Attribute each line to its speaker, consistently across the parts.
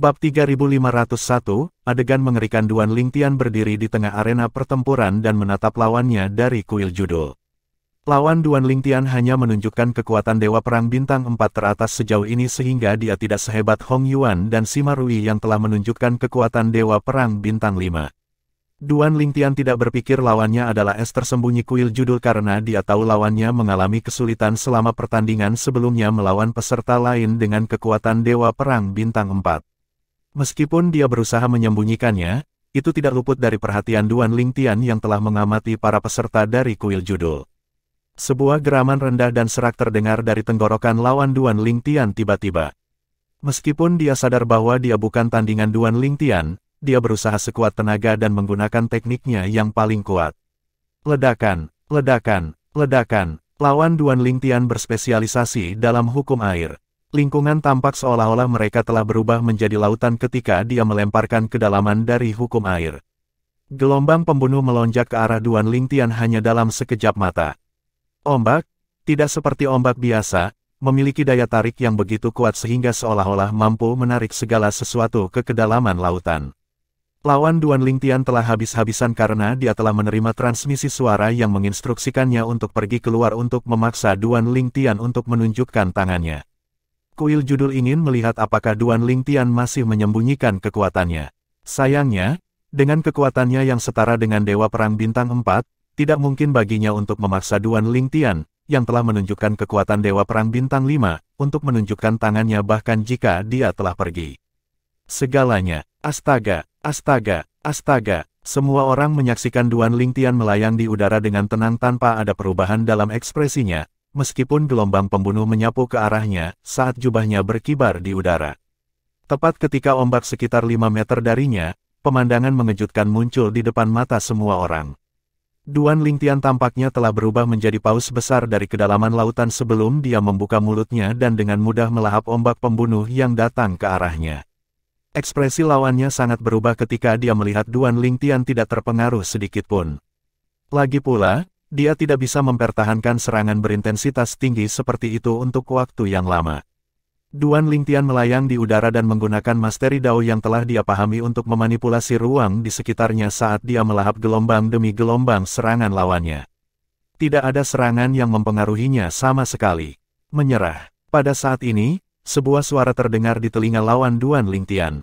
Speaker 1: Bab 3501, adegan mengerikan Duan Lingtian berdiri di tengah arena pertempuran dan menatap lawannya dari kuil judul. Lawan Duan Lingtian hanya menunjukkan kekuatan Dewa Perang Bintang 4 teratas sejauh ini sehingga dia tidak sehebat Hong Yuan dan Sima Rui yang telah menunjukkan kekuatan Dewa Perang Bintang 5. Duan Lingtian tidak berpikir lawannya adalah es tersembunyi kuil judul karena dia tahu lawannya mengalami kesulitan selama pertandingan sebelumnya melawan peserta lain dengan kekuatan Dewa Perang Bintang 4. Meskipun dia berusaha menyembunyikannya, itu tidak luput dari perhatian Duan Lingtian yang telah mengamati para peserta dari kuil judul. Sebuah geraman rendah dan serak terdengar dari tenggorokan lawan Duan Lingtian tiba-tiba. Meskipun dia sadar bahwa dia bukan tandingan Duan Lingtian, dia berusaha sekuat tenaga dan menggunakan tekniknya yang paling kuat. Ledakan, ledakan, ledakan. Lawan Duan Lingtian berspesialisasi dalam hukum air. Lingkungan tampak seolah-olah mereka telah berubah menjadi lautan ketika dia melemparkan kedalaman dari hukum air. Gelombang pembunuh melonjak ke arah Duan Lingtian hanya dalam sekejap mata. Ombak, tidak seperti ombak biasa, memiliki daya tarik yang begitu kuat sehingga seolah-olah mampu menarik segala sesuatu ke kedalaman lautan. Lawan Duan Lingtian telah habis-habisan karena dia telah menerima transmisi suara yang menginstruksikannya untuk pergi keluar untuk memaksa Duan Lingtian untuk menunjukkan tangannya. Kuil judul ingin melihat apakah Duan Lingtian masih menyembunyikan kekuatannya. Sayangnya, dengan kekuatannya yang setara dengan Dewa Perang Bintang 4, tidak mungkin baginya untuk memaksa Duan Lingtian, yang telah menunjukkan kekuatan Dewa Perang Bintang 5, untuk menunjukkan tangannya bahkan jika dia telah pergi. Segalanya, astaga, astaga, astaga. Semua orang menyaksikan Duan Lingtian melayang di udara dengan tenang tanpa ada perubahan dalam ekspresinya, meskipun gelombang pembunuh menyapu ke arahnya saat jubahnya berkibar di udara. Tepat ketika ombak sekitar 5 meter darinya, pemandangan mengejutkan muncul di depan mata semua orang. Duan Lingtian tampaknya telah berubah menjadi paus besar dari kedalaman lautan sebelum dia membuka mulutnya dan dengan mudah melahap ombak pembunuh yang datang ke arahnya. Ekspresi lawannya sangat berubah ketika dia melihat Duan Lingtian tidak terpengaruh sedikitpun. Lagi pula, dia tidak bisa mempertahankan serangan berintensitas tinggi seperti itu untuk waktu yang lama. Duan Lingtian melayang di udara dan menggunakan masteri Dao yang telah dia pahami untuk memanipulasi ruang di sekitarnya saat dia melahap gelombang demi gelombang serangan lawannya. Tidak ada serangan yang mempengaruhinya sama sekali. Menyerah. Pada saat ini, sebuah suara terdengar di telinga lawan Duan Lingtian.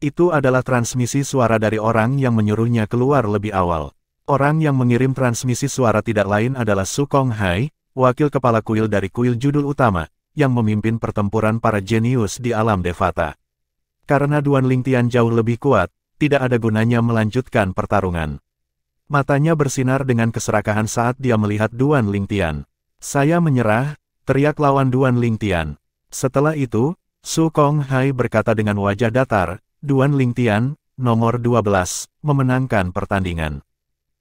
Speaker 1: Itu adalah transmisi suara dari orang yang menyuruhnya keluar lebih awal. Orang yang mengirim transmisi suara tidak lain adalah Su Konghai, wakil kepala kuil dari kuil judul utama, yang memimpin pertempuran para jenius di alam Devata. Karena Duan Lingtian jauh lebih kuat, tidak ada gunanya melanjutkan pertarungan. Matanya bersinar dengan keserakahan saat dia melihat Duan Lingtian. "Saya menyerah," teriak lawan Duan Lingtian. Setelah itu, Su Konghai berkata dengan wajah datar, "Duan Lingtian, nomor 12, memenangkan pertandingan."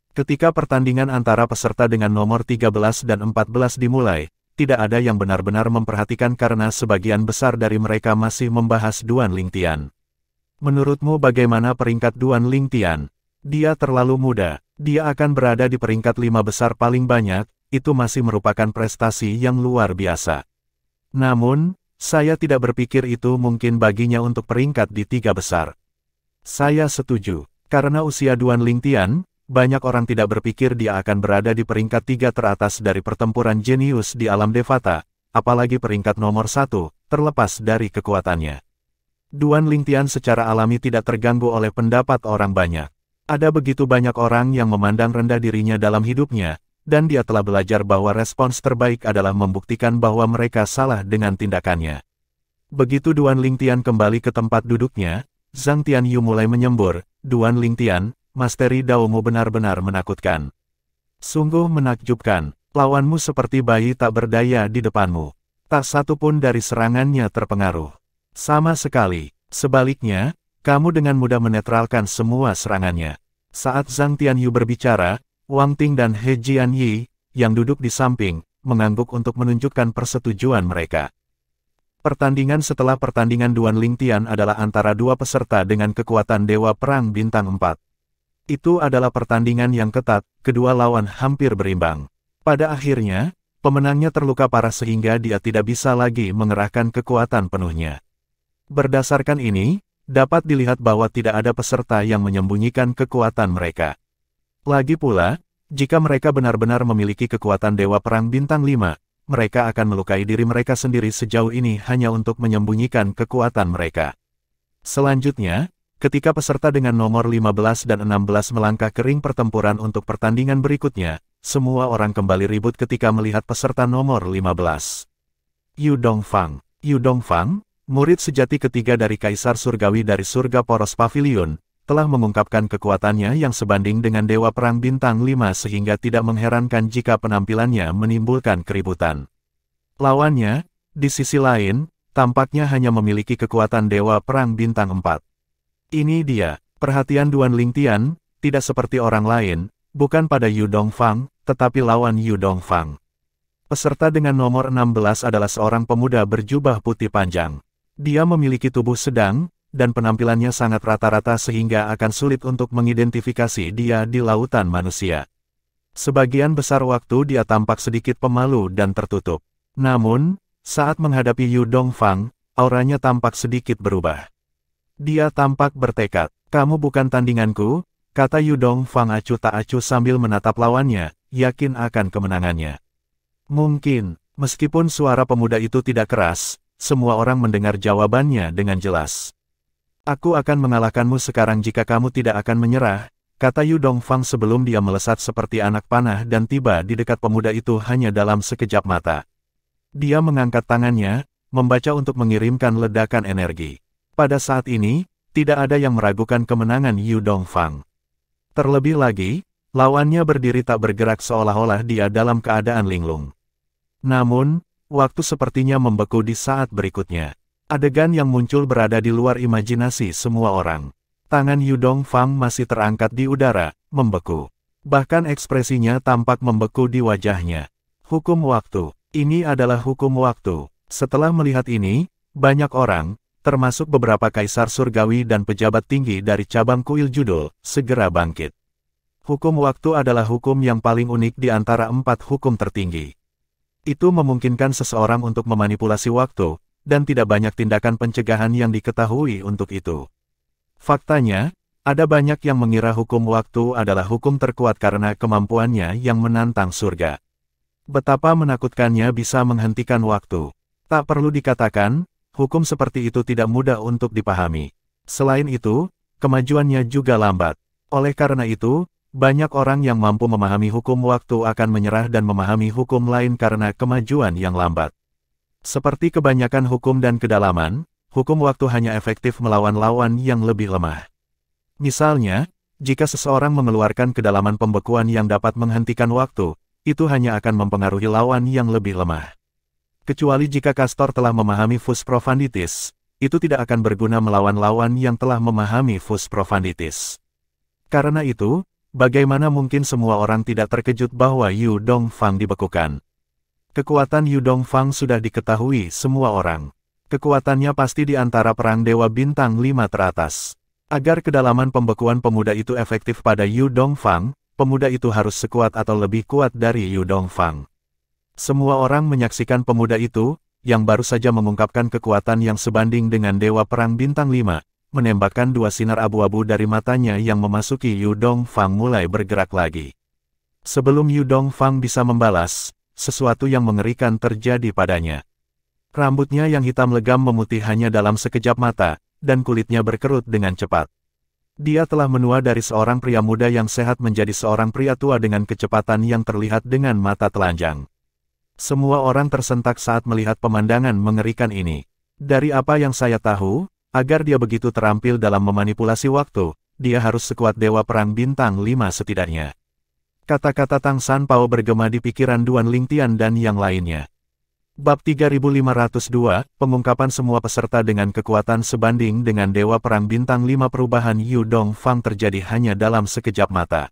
Speaker 1: Ketika pertandingan antara peserta dengan nomor 13 dan 14 dimulai, tidak ada yang benar-benar memperhatikan karena sebagian besar dari mereka masih membahas Duan Lingtian. "Menurutmu bagaimana peringkat Duan Lingtian? Dia terlalu muda, dia akan berada di peringkat 5 besar paling banyak, itu masih merupakan prestasi yang luar biasa. Namun, saya tidak berpikir itu mungkin baginya untuk peringkat di 3 besar. Saya setuju, karena usia Duan Lingtian, banyak orang tidak berpikir dia akan berada di peringkat 3 teratas dari pertempuran jenius di alam Devata, apalagi peringkat nomor 1, terlepas dari kekuatannya." Duan Lingtian secara alami tidak terganggu oleh pendapat orang banyak. Ada begitu banyak orang yang memandang rendah dirinya dalam hidupnya, dan dia telah belajar bahwa respons terbaik adalah membuktikan bahwa mereka salah dengan tindakannya. Begitu Duan Lingtian kembali ke tempat duduknya, Zhang Tianyu mulai menyembur, "Duan Lingtian, masteri Daomu benar-benar menakutkan. Sungguh menakjubkan, lawanmu seperti bayi tak berdaya di depanmu. Tak satu pun dari serangannya terpengaruh. Sama sekali, sebaliknya, kamu dengan mudah menetralkan semua serangannya." Saat Zhang Tianyu berbicara, Wang Ting dan He Jianyi, yang duduk di samping, mengangguk untuk menunjukkan persetujuan mereka. Pertandingan setelah pertandingan Duan Lingtian adalah antara dua peserta dengan kekuatan Dewa Perang Bintang 4. Itu adalah pertandingan yang ketat, kedua lawan hampir berimbang. Pada akhirnya, pemenangnya terluka parah sehingga dia tidak bisa lagi mengerahkan kekuatan penuhnya. Berdasarkan ini, dapat dilihat bahwa tidak ada peserta yang menyembunyikan kekuatan mereka. Lagi pula, jika mereka benar-benar memiliki kekuatan Dewa Perang Bintang 5, mereka akan melukai diri mereka sendiri sejauh ini hanya untuk menyembunyikan kekuatan mereka. Selanjutnya, ketika peserta dengan nomor 15 dan 16 melangkah ke ring pertempuran untuk pertandingan berikutnya, semua orang kembali ribut ketika melihat peserta nomor 15. Yu Dongfang. Yu Dongfang, murid sejati ketiga dari Kaisar Surgawi dari Surga Poros Pavilion, telah mengungkapkan kekuatannya yang sebanding dengan Dewa Perang Bintang 5 sehingga tidak mengherankan jika penampilannya menimbulkan keributan. Lawannya, di sisi lain, tampaknya hanya memiliki kekuatan Dewa Perang Bintang 4. Ini dia, perhatian Duan Lingtian, tidak seperti orang lain, bukan pada Yu Dongfang, tetapi lawan Yu Dongfang. Peserta dengan nomor 16 adalah seorang pemuda berjubah putih panjang. Dia memiliki tubuh sedang, dan penampilannya sangat rata-rata sehingga akan sulit untuk mengidentifikasi dia di lautan manusia. Sebagian besar waktu dia tampak sedikit pemalu dan tertutup. Namun, saat menghadapi Yu Dongfang, auranya tampak sedikit berubah. Dia tampak bertekad. "Kamu bukan tandinganku," kata Yu Dongfang acuh tak acuh sambil menatap lawannya, yakin akan kemenangannya. Mungkin, meskipun suara pemuda itu tidak keras, semua orang mendengar jawabannya dengan jelas. "Aku akan mengalahkanmu sekarang jika kamu tidak akan menyerah," kata Yu Dongfang sebelum dia melesat seperti anak panah dan tiba di dekat pemuda itu hanya dalam sekejap mata. Dia mengangkat tangannya, membaca untuk mengirimkan ledakan energi. Pada saat ini, tidak ada yang meragukan kemenangan Yu Dongfang. Terlebih lagi, lawannya berdiri tak bergerak seolah-olah dia dalam keadaan linglung. Namun, waktu sepertinya membeku di saat berikutnya. Adegan yang muncul berada di luar imajinasi semua orang. Tangan Yu Dongfang masih terangkat di udara, membeku. Bahkan ekspresinya tampak membeku di wajahnya. Hukum waktu. Ini adalah hukum waktu. Setelah melihat ini, banyak orang, termasuk beberapa kaisar surgawi dan pejabat tinggi dari cabang kuil judul, segera bangkit. Hukum waktu adalah hukum yang paling unik di antara 4 hukum tertinggi. Itu memungkinkan seseorang untuk memanipulasi waktu, dan tidak banyak tindakan pencegahan yang diketahui untuk itu. Faktanya, ada banyak yang mengira hukum waktu adalah hukum terkuat karena kemampuannya yang menantang surga. Betapa menakutkannya bisa menghentikan waktu. Tak perlu dikatakan, hukum seperti itu tidak mudah untuk dipahami. Selain itu, kemajuannya juga lambat. Oleh karena itu, banyak orang yang mampu memahami hukum waktu akan menyerah dan memahami hukum lain karena kemajuan yang lambat. Seperti kebanyakan hukum dan kedalaman, hukum waktu hanya efektif melawan lawan yang lebih lemah. Misalnya, jika seseorang mengeluarkan kedalaman pembekuan yang dapat menghentikan waktu, itu hanya akan mempengaruhi lawan yang lebih lemah. Kecuali jika Castor telah memahami Fus Profunditis, itu tidak akan berguna melawan lawan yang telah memahami Fus Profunditis. Karena itu, bagaimana mungkin semua orang tidak terkejut bahwa Yu Dongfang dibekukan? Kekuatan Yu Dongfang sudah diketahui semua orang. Kekuatannya pasti di antara perang Dewa Bintang 5 teratas. Agar kedalaman pembekuan pemuda itu efektif pada Yu Dongfang, pemuda itu harus sekuat atau lebih kuat dari Yu Dongfang. Semua orang menyaksikan pemuda itu, yang baru saja mengungkapkan kekuatan yang sebanding dengan Dewa Perang Bintang 5, menembakkan 2 sinar abu-abu dari matanya yang memasuki Yu Dongfang mulai bergerak lagi. Sebelum Yu Dongfang bisa membalas, sesuatu yang mengerikan terjadi padanya. Rambutnya yang hitam legam memutih hanya dalam sekejap mata, dan kulitnya berkerut dengan cepat. Dia telah menua dari seorang pria muda yang sehat menjadi seorang pria tua dengan kecepatan yang terlihat dengan mata telanjang. Semua orang tersentak saat melihat pemandangan mengerikan ini. Dari apa yang saya tahu, agar dia begitu terampil dalam memanipulasi waktu, dia harus sekuat Dewa Perang Bintang 5 setidaknya. Kata-kata Tang San Pao bergema di pikiran Duan Lingtian dan yang lainnya. Bab 3502, pengungkapan semua peserta dengan kekuatan sebanding dengan Dewa Perang Bintang 5. Perubahan Yu Dongfang terjadi hanya dalam sekejap mata.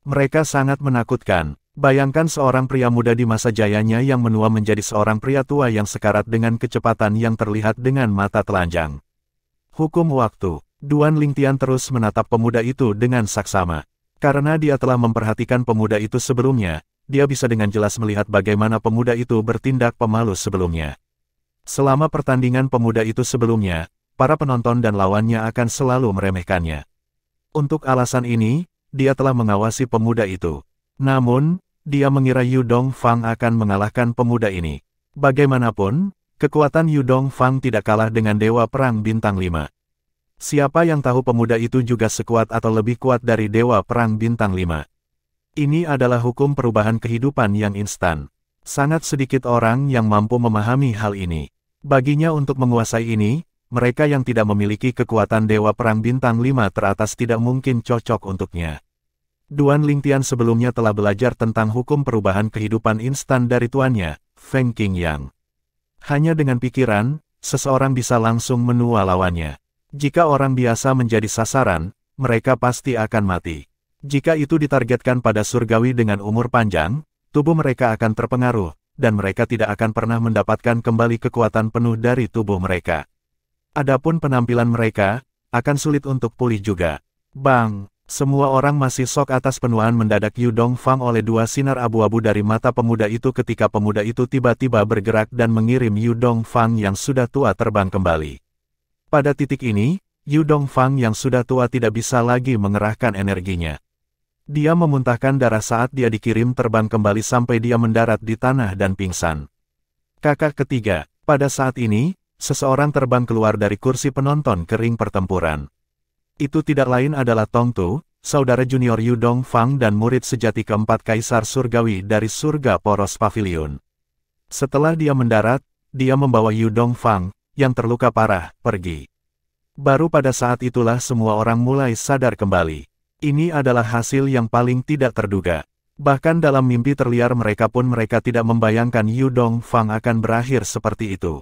Speaker 1: Mereka sangat menakutkan. Bayangkan seorang pria muda di masa jayanya yang menua menjadi seorang pria tua yang sekarat dengan kecepatan yang terlihat dengan mata telanjang. Hukum waktu. Duan Lingtian terus menatap pemuda itu dengan saksama. Karena dia telah memperhatikan pemuda itu sebelumnya, dia bisa dengan jelas melihat bagaimana pemuda itu bertindak pemalu sebelumnya. Selama pertandingan pemuda itu sebelumnya, para penonton dan lawannya akan selalu meremehkannya. Untuk alasan ini, dia telah mengawasi pemuda itu. Namun, dia mengira Yu Dongfang akan mengalahkan pemuda ini. Bagaimanapun, kekuatan Yu Dongfang tidak kalah dengan Dewa Perang Bintang 5. Siapa yang tahu pemuda itu juga sekuat atau lebih kuat dari Dewa Perang Bintang 5. Ini adalah hukum perubahan kehidupan yang instan. Sangat sedikit orang yang mampu memahami hal ini. Baginya untuk menguasai ini, mereka yang tidak memiliki kekuatan Dewa Perang Bintang 5 teratas tidak mungkin cocok untuknya. Duan Lingtian sebelumnya telah belajar tentang hukum perubahan kehidupan instan dari tuannya, Feng Qingyang. Hanya dengan pikiran, seseorang bisa langsung menua lawannya. Jika orang biasa menjadi sasaran, mereka pasti akan mati. Jika itu ditargetkan pada surgawi dengan umur panjang, tubuh mereka akan terpengaruh, dan mereka tidak akan pernah mendapatkan kembali kekuatan penuh dari tubuh mereka. Adapun penampilan mereka, akan sulit untuk pulih juga. Bang! Semua orang masih syok atas penuaan mendadak Yu Dongfang oleh dua sinar abu-abu dari mata pemuda itu ketika pemuda itu tiba-tiba bergerak dan mengirim Yu Dongfang yang sudah tua terbang kembali. Pada titik ini, Yu Dongfang yang sudah tua tidak bisa lagi mengerahkan energinya. Dia memuntahkan darah saat dia dikirim terbang kembali sampai dia mendarat di tanah dan pingsan. Kakak ketiga, pada saat ini, seseorang terbang keluar dari kursi penonton ke ring pertempuran. Itu tidak lain adalah Tong Tu, saudara junior Yu Dongfang dan murid sejati keempat Kaisar Surgawi dari Surga Poros Pavilion. Setelah dia mendarat, dia membawa Yu Dongfang, yang terluka parah, pergi. Baru pada saat itulah semua orang mulai sadar kembali. Ini adalah hasil yang paling tidak terduga. Bahkan dalam mimpi terliar mereka pun mereka tidak membayangkan Yu Dongfang akan berakhir seperti itu.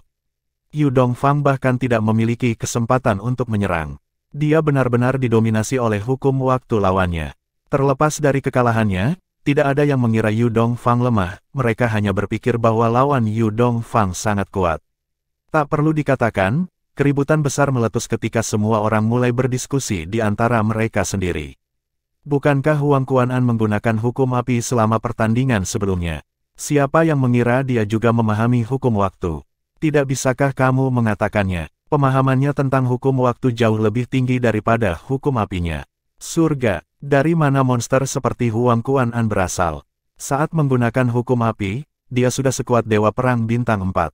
Speaker 1: Yu Dongfang bahkan tidak memiliki kesempatan untuk menyerang. Dia benar-benar didominasi oleh hukum waktu lawannya. Terlepas dari kekalahannya, tidak ada yang mengira Yu Dongfang lemah, mereka hanya berpikir bahwa lawan Yu Dongfang sangat kuat. Tak perlu dikatakan, keributan besar meletus ketika semua orang mulai berdiskusi di antara mereka sendiri. Bukankah Huang Kuan-an menggunakan hukum api selama pertandingan sebelumnya? Siapa yang mengira dia juga memahami hukum waktu? Tidak bisakah kamu mengatakannya? Pemahamannya tentang hukum waktu jauh lebih tinggi daripada hukum apinya. Surga, dari mana monster seperti Huang Kuan-an berasal? Saat menggunakan hukum api, dia sudah sekuat Dewa Perang Bintang 4.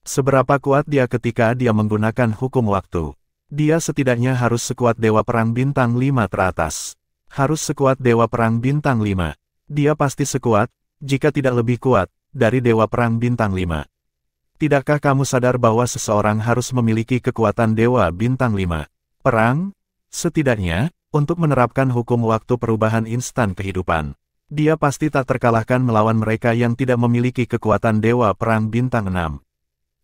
Speaker 1: Seberapa kuat dia ketika dia menggunakan hukum waktu? Dia setidaknya harus sekuat Dewa Perang Bintang 5 teratas. Harus sekuat Dewa Perang Bintang 5. Dia pasti sekuat, jika tidak lebih kuat, dari Dewa Perang Bintang 5. Tidakkah kamu sadar bahwa seseorang harus memiliki kekuatan Dewa Bintang 5? Perang? Setidaknya, untuk menerapkan hukum waktu perubahan instan kehidupan. Dia pasti tak terkalahkan melawan mereka yang tidak memiliki kekuatan Dewa Perang Bintang 6.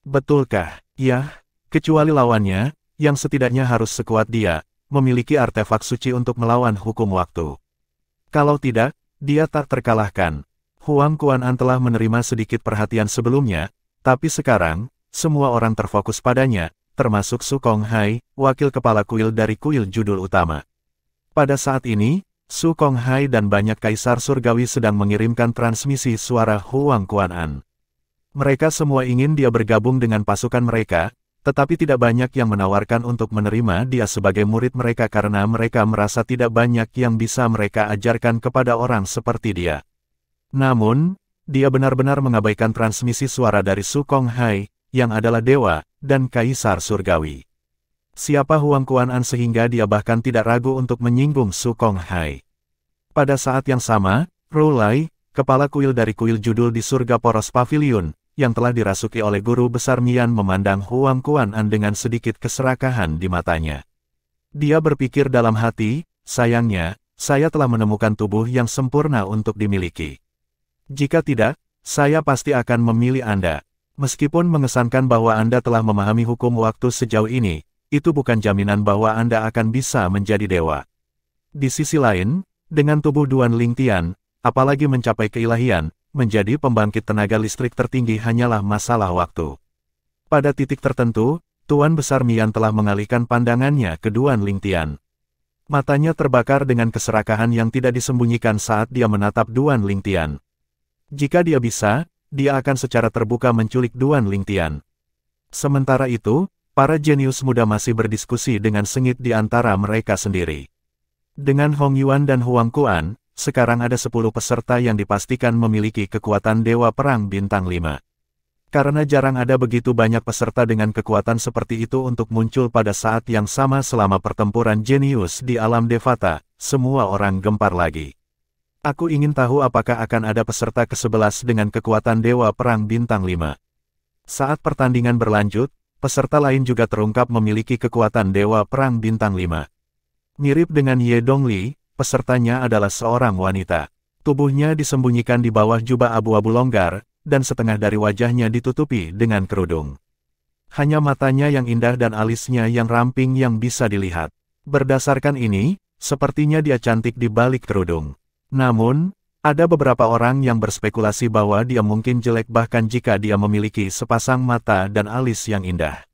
Speaker 1: Betulkah? Ya, kecuali lawannya, yang setidaknya harus sekuat dia, memiliki artefak suci untuk melawan hukum waktu. Kalau tidak, dia tak terkalahkan. Huang Kuan-an telah menerima sedikit perhatian sebelumnya, tapi sekarang, semua orang terfokus padanya, termasuk Su Konghai, wakil kepala kuil dari kuil judul utama. Pada saat ini, Su Konghai dan banyak kaisar surgawi sedang mengirimkan transmisi suara Huang Kuan-an. Mereka semua ingin dia bergabung dengan pasukan mereka, tetapi tidak banyak yang menawarkan untuk menerima dia sebagai murid mereka karena mereka merasa tidak banyak yang bisa mereka ajarkan kepada orang seperti dia. Namun, dia benar-benar mengabaikan transmisi suara dari Su Konghai, yang adalah dewa, dan kaisar surgawi. Siapa Huang Kuan-an sehingga dia bahkan tidak ragu untuk menyinggung Su Konghai. Pada saat yang sama, Rulai, kepala kuil dari kuil judul di Surga Poros Pavilion, yang telah dirasuki oleh guru besar Mian memandang Huang Kuan-an dengan sedikit keserakahan di matanya. Dia berpikir dalam hati, sayangnya, saya telah menemukan tubuh yang sempurna untuk dimiliki. Jika tidak, saya pasti akan memilih Anda. Meskipun mengesankan bahwa Anda telah memahami hukum waktu sejauh ini, itu bukan jaminan bahwa Anda akan bisa menjadi dewa. Di sisi lain, dengan tubuh Duan Lingtian, apalagi mencapai keilahian, menjadi pembangkit tenaga listrik tertinggi hanyalah masalah waktu. Pada titik tertentu, Tuan Besar Mian telah mengalihkan pandangannya ke Duan Lingtian. Matanya terbakar dengan keserakahan yang tidak disembunyikan saat dia menatap Duan Lingtian. Jika dia bisa, dia akan secara terbuka menculik Duan Lingtian. Sementara itu, Para jenius muda masih berdiskusi dengan sengit di antara mereka sendiri. Dengan Hong Yuan dan Huang Kuan, sekarang ada 10 peserta yang dipastikan memiliki kekuatan Dewa Perang Bintang 5. Karena jarang ada begitu banyak peserta dengan kekuatan seperti itu untuk muncul pada saat yang sama selama pertempuran jenius di alam Devata, semua orang gempar lagi. Aku ingin tahu apakah akan ada peserta ke-11 dengan kekuatan Dewa Perang Bintang 5. Saat pertandingan berlanjut, peserta lain juga terungkap memiliki kekuatan Dewa Perang Bintang 5. Mirip dengan Ye Dongli, pesertanya adalah seorang wanita. Tubuhnya disembunyikan di bawah jubah abu-abu longgar, dan setengah dari wajahnya ditutupi dengan kerudung. Hanya matanya yang indah dan alisnya yang ramping yang bisa dilihat. Berdasarkan ini, sepertinya dia cantik di balik kerudung. Namun, ada beberapa orang yang berspekulasi bahwa dia mungkin jelek bahkan jika dia memiliki sepasang mata dan alis yang indah.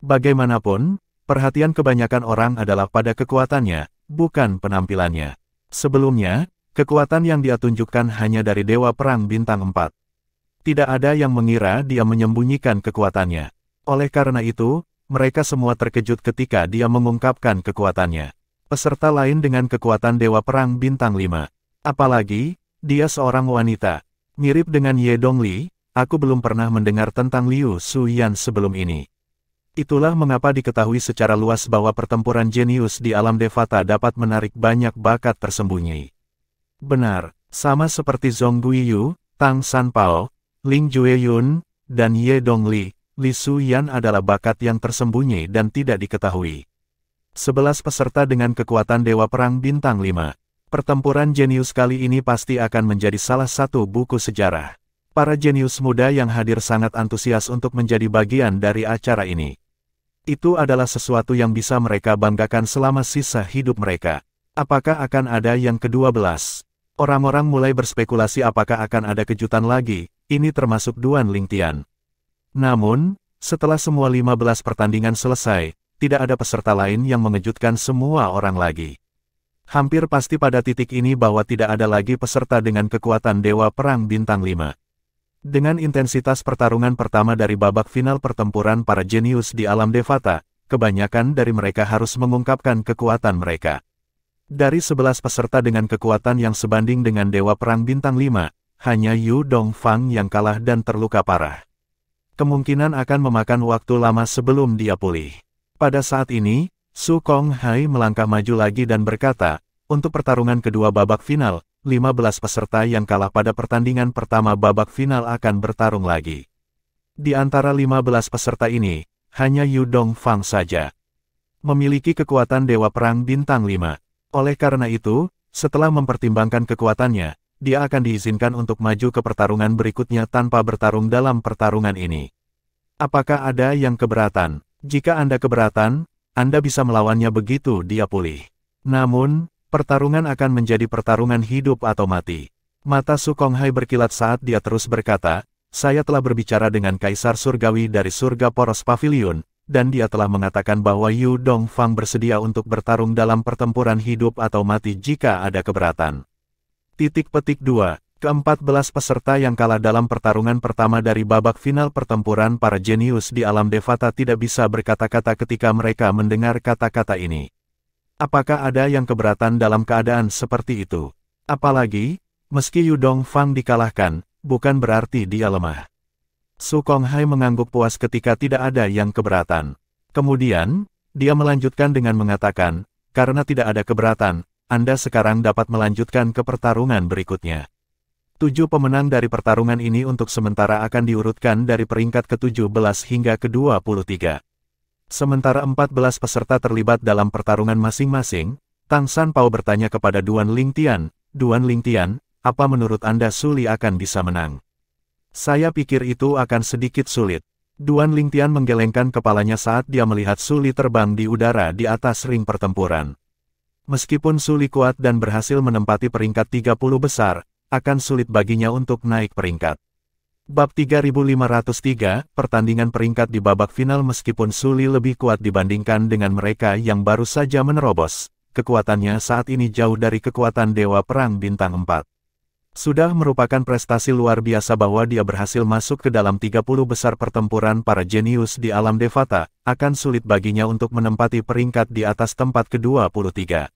Speaker 1: Bagaimanapun, perhatian kebanyakan orang adalah pada kekuatannya, bukan penampilannya. Sebelumnya, kekuatan yang dia tunjukkan hanya dari Dewa Perang Bintang 4. Tidak ada yang mengira dia menyembunyikan kekuatannya. Oleh karena itu, mereka semua terkejut ketika dia mengungkapkan kekuatannya. Peserta lain dengan kekuatan Dewa Perang Bintang 5. Apalagi, dia seorang wanita. Mirip dengan Ye Dongli, aku belum pernah mendengar tentang Liu Suyan sebelum ini. Itulah mengapa diketahui secara luas bahwa pertempuran jenius di alam Devata dapat menarik banyak bakat tersembunyi. Benar, sama seperti Zhong Guiyu, Tang Sanpao, Ling Jueyun, dan Ye Dongli, Li Suyan adalah bakat yang tersembunyi dan tidak diketahui. 11 peserta dengan kekuatan Dewa Perang Bintang 5. Pertempuran jenius kali ini pasti akan menjadi salah satu buku sejarah. Para jenius muda yang hadir sangat antusias untuk menjadi bagian dari acara ini. Itu adalah sesuatu yang bisa mereka banggakan selama sisa hidup mereka. Apakah akan ada yang ke-12? Orang-orang mulai berspekulasi apakah akan ada kejutan lagi, ini termasuk Duan Lingtian. Namun, setelah semua 15 pertandingan selesai, tidak ada peserta lain yang mengejutkan semua orang lagi. Hampir pasti pada titik ini bahwa tidak ada lagi peserta dengan kekuatan Dewa Perang Bintang 5. Dengan intensitas pertarungan pertama dari babak final pertempuran para jenius di alam Devata, kebanyakan dari mereka harus mengungkapkan kekuatan mereka. Dari 11 peserta dengan kekuatan yang sebanding dengan Dewa Perang Bintang 5, hanya Yu Dongfang yang kalah dan terluka parah. Kemungkinan akan memakan waktu lama sebelum dia pulih. Pada saat ini, Su Konghai melangkah maju lagi dan berkata, untuk pertarungan kedua babak final, 15 peserta yang kalah pada pertandingan pertama babak final akan bertarung lagi. Di antara 15 peserta ini, hanya Yu Dongfang saja memiliki kekuatan Dewa Perang Bintang 5. Oleh karena itu, setelah mempertimbangkan kekuatannya, dia akan diizinkan untuk maju ke pertarungan berikutnya tanpa bertarung dalam pertarungan ini. Apakah ada yang keberatan? Jika Anda keberatan, Anda bisa melawannya begitu dia pulih. Namun, pertarungan akan menjadi pertarungan hidup atau mati. Mata Su Konghai berkilat saat dia terus berkata, saya telah berbicara dengan Kaisar Surgawi dari Surga Poros Pavilion, dan dia telah mengatakan bahwa Yu Dongfang bersedia untuk bertarung dalam pertempuran hidup atau mati jika ada keberatan. Titik petik 2. Ke-14 peserta yang kalah dalam pertarungan pertama dari babak final pertempuran para jenius di alam Devata tidak bisa berkata-kata ketika mereka mendengar kata-kata ini. Apakah ada yang keberatan dalam keadaan seperti itu? Apalagi, meski Yu Dongfang dikalahkan, bukan berarti dia lemah. Su Konghai mengangguk puas ketika tidak ada yang keberatan. Kemudian, dia melanjutkan dengan mengatakan, karena tidak ada keberatan, Anda sekarang dapat melanjutkan ke pertarungan berikutnya. 7 pemenang dari pertarungan ini untuk sementara akan diurutkan dari peringkat ke-17 hingga ke-23. Sementara 14 peserta terlibat dalam pertarungan masing-masing, Tang Sanpao bertanya kepada Duan Lingtian, Duan Lingtian, apa menurut Anda Su Li akan bisa menang? Saya pikir itu akan sedikit sulit. Duan Lingtian menggelengkan kepalanya saat dia melihat Su Li terbang di udara di atas ring pertempuran. Meskipun Su Li kuat dan berhasil menempati peringkat 30 besar, akan sulit baginya untuk naik peringkat. Bab 3503, pertandingan peringkat di babak final. Meskipun Su Li lebih kuat dibandingkan dengan mereka yang baru saja menerobos, kekuatannya saat ini jauh dari kekuatan Dewa Perang Bintang 4. Sudah merupakan prestasi luar biasa bahwa dia berhasil masuk ke dalam 30 besar pertempuran para jenius di alam Devata, akan sulit baginya untuk menempati peringkat di atas tempat ke-23.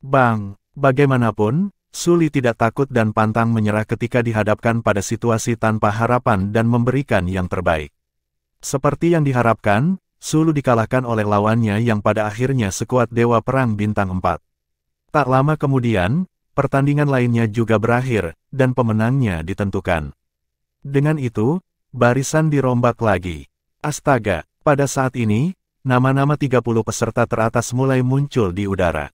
Speaker 1: Bang, bagaimanapun, Sully tidak takut dan pantang menyerah ketika dihadapkan pada situasi tanpa harapan dan memberikan yang terbaik. Seperti yang diharapkan, Sully dikalahkan oleh lawannya yang pada akhirnya sekuat Dewa Perang Bintang 4. Tak lama kemudian, pertandingan lainnya juga berakhir, dan pemenangnya ditentukan. Dengan itu, barisan dirombak lagi. Astaga, pada saat ini, nama-nama 30 peserta teratas mulai muncul di udara.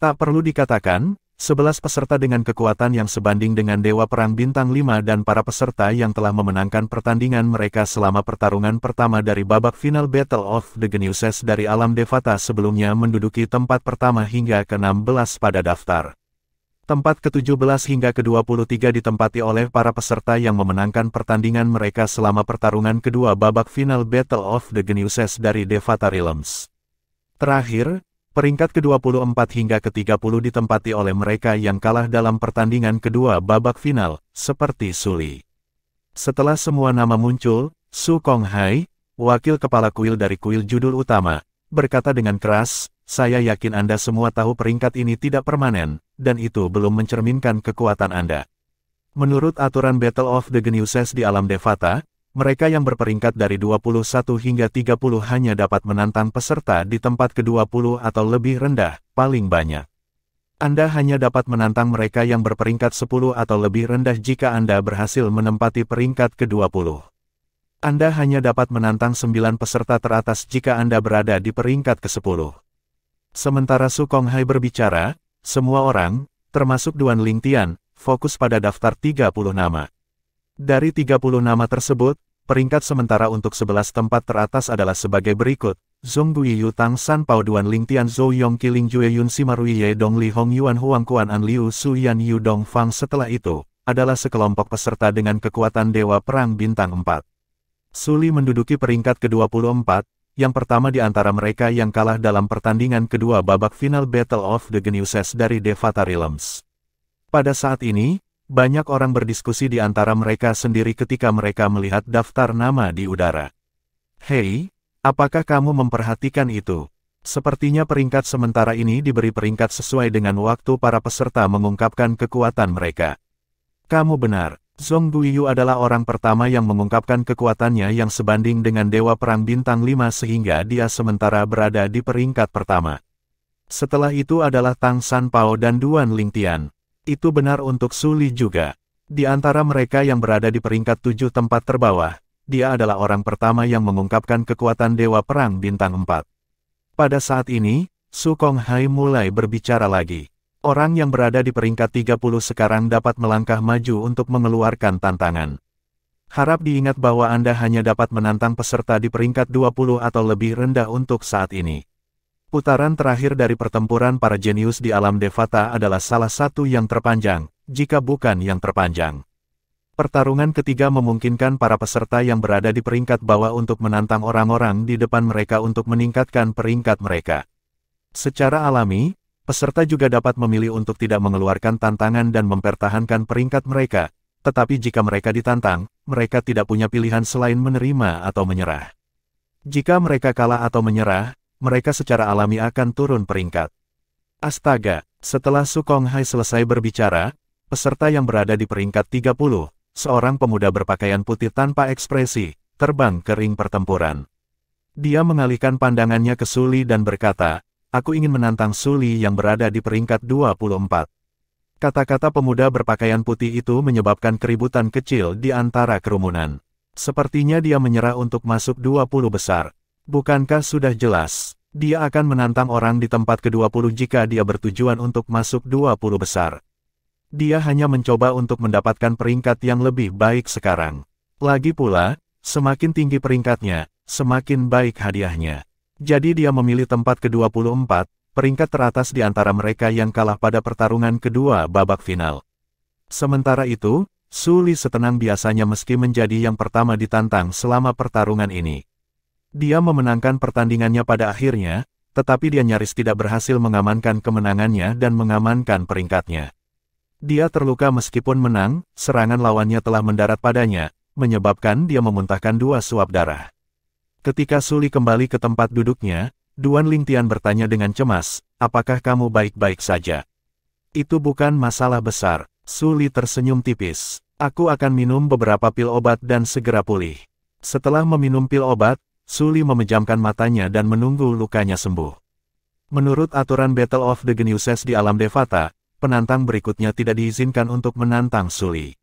Speaker 1: Tak perlu dikatakan, 11 peserta dengan kekuatan yang sebanding dengan Dewa Perang Bintang 5 dan para peserta yang telah memenangkan pertandingan mereka selama pertarungan pertama dari babak final Battle of the Geniuses dari alam Devata sebelumnya menduduki tempat pertama hingga ke-16 pada daftar. Tempat ke-17 hingga ke-23 ditempati oleh para peserta yang memenangkan pertandingan mereka selama pertarungan kedua babak final Battle of the Geniuses dari Devata Realms. Terakhir, peringkat ke-24 hingga ke-30 ditempati oleh mereka yang kalah dalam pertandingan kedua babak final, seperti Sully. Setelah semua nama muncul, Su Konghai, wakil kepala kuil dari kuil judul utama, berkata dengan keras, "Saya yakin Anda semua tahu peringkat ini tidak permanen, dan itu belum mencerminkan kekuatan Anda. Menurut aturan Battle of the Geniuses di alam Devata, mereka yang berperingkat dari 21 hingga 30 hanya dapat menantang peserta di tempat ke-20 atau lebih rendah, paling banyak. Anda hanya dapat menantang mereka yang berperingkat 10 atau lebih rendah jika Anda berhasil menempati peringkat ke-20. Anda hanya dapat menantang 9 peserta teratas jika Anda berada di peringkat ke-10. Sementara Su Konghai berbicara, semua orang, termasuk Duan Lingtian, fokus pada daftar 30 nama. Dari 30 nama tersebut, peringkat sementara untuk 11 tempat teratas adalah sebagai berikut: Zhong Guiyu Tang San Pao Duan Lingtian Zhou Yong Qiling Jue Yun Simarui Ye Dong Li Hong Yuan Huang Kuan An Liu Su Yan Yu Dong Fang. Setelah itu, adalah sekelompok peserta dengan kekuatan Dewa Perang Bintang 4. Sully menduduki peringkat ke-24, yang pertama di antara mereka yang kalah dalam pertandingan kedua babak final Battle of the Geniuses dari Devata Realms. Pada saat ini, banyak orang berdiskusi di antara mereka sendiri ketika mereka melihat daftar nama di udara. Hei, apakah kamu memperhatikan itu? Sepertinya peringkat sementara ini diberi peringkat sesuai dengan waktu para peserta mengungkapkan kekuatan mereka. Kamu benar. Zhong Guiyu adalah orang pertama yang mengungkapkan kekuatannya yang sebanding dengan Dewa Perang Bintang 5 sehingga dia sementara berada di peringkat pertama. Setelah itu adalah Tang San Pao dan Duan Lingtian. Itu benar untuk Sully juga. Di antara mereka yang berada di peringkat 7 tempat terbawah, dia adalah orang pertama yang mengungkapkan kekuatan Dewa Perang Bintang 4. Pada saat ini, Su Konghai mulai berbicara lagi. Orang yang berada di peringkat 30 sekarang dapat melangkah maju untuk mengeluarkan tantangan. Harap diingat bahwa Anda hanya dapat menantang peserta di peringkat 20 atau lebih rendah untuk saat ini. Putaran terakhir dari pertempuran para jenius di alam Devata adalah salah satu yang terpanjang, jika bukan yang terpanjang. Pertarungan ketiga memungkinkan para peserta yang berada di peringkat bawah untuk menantang orang-orang di depan mereka untuk meningkatkan peringkat mereka. Secara alami, peserta juga dapat memilih untuk tidak mengeluarkan tantangan dan mempertahankan peringkat mereka, tetapi jika mereka ditantang, mereka tidak punya pilihan selain menerima atau menyerah. Jika mereka kalah atau menyerah, mereka secara alami akan turun peringkat. Astaga, setelah Su Konghai selesai berbicara, peserta yang berada di peringkat 30, seorang pemuda berpakaian putih tanpa ekspresi, terbang ke ring pertempuran. Dia mengalihkan pandangannya ke Sully dan berkata, "Aku ingin menantang Sully yang berada di peringkat 24. Kata-kata pemuda berpakaian putih itu menyebabkan keributan kecil di antara kerumunan. Sepertinya dia menyerah untuk masuk 20 besar. Bukankah sudah jelas? Dia akan menantang orang di tempat ke-20 jika dia bertujuan untuk masuk 20 besar. Dia hanya mencoba untuk mendapatkan peringkat yang lebih baik sekarang. Lagi pula, semakin tinggi peringkatnya, semakin baik hadiahnya. Jadi dia memilih tempat ke-24, peringkat teratas di antara mereka yang kalah pada pertarungan kedua babak final. Sementara itu, Sully setenang biasanya meski menjadi yang pertama ditantang selama pertarungan ini. Dia memenangkan pertandingannya pada akhirnya, tetapi dia nyaris tidak berhasil mengamankan kemenangannya dan mengamankan peringkatnya. Dia terluka meskipun menang, serangan lawannya telah mendarat padanya, menyebabkan dia memuntahkan 2 suap darah. Ketika Su Li kembali ke tempat duduknya, Duan Lingtian bertanya dengan cemas, apakah kamu baik-baik saja? Itu bukan masalah besar, Su Li tersenyum tipis. Aku akan minum beberapa pil obat dan segera pulih. Setelah meminum pil obat, Su Li memejamkan matanya dan menunggu lukanya sembuh. Menurut aturan Battle of the Geniuses di alam Devata, penantang berikutnya tidak diizinkan untuk menantang Su Li.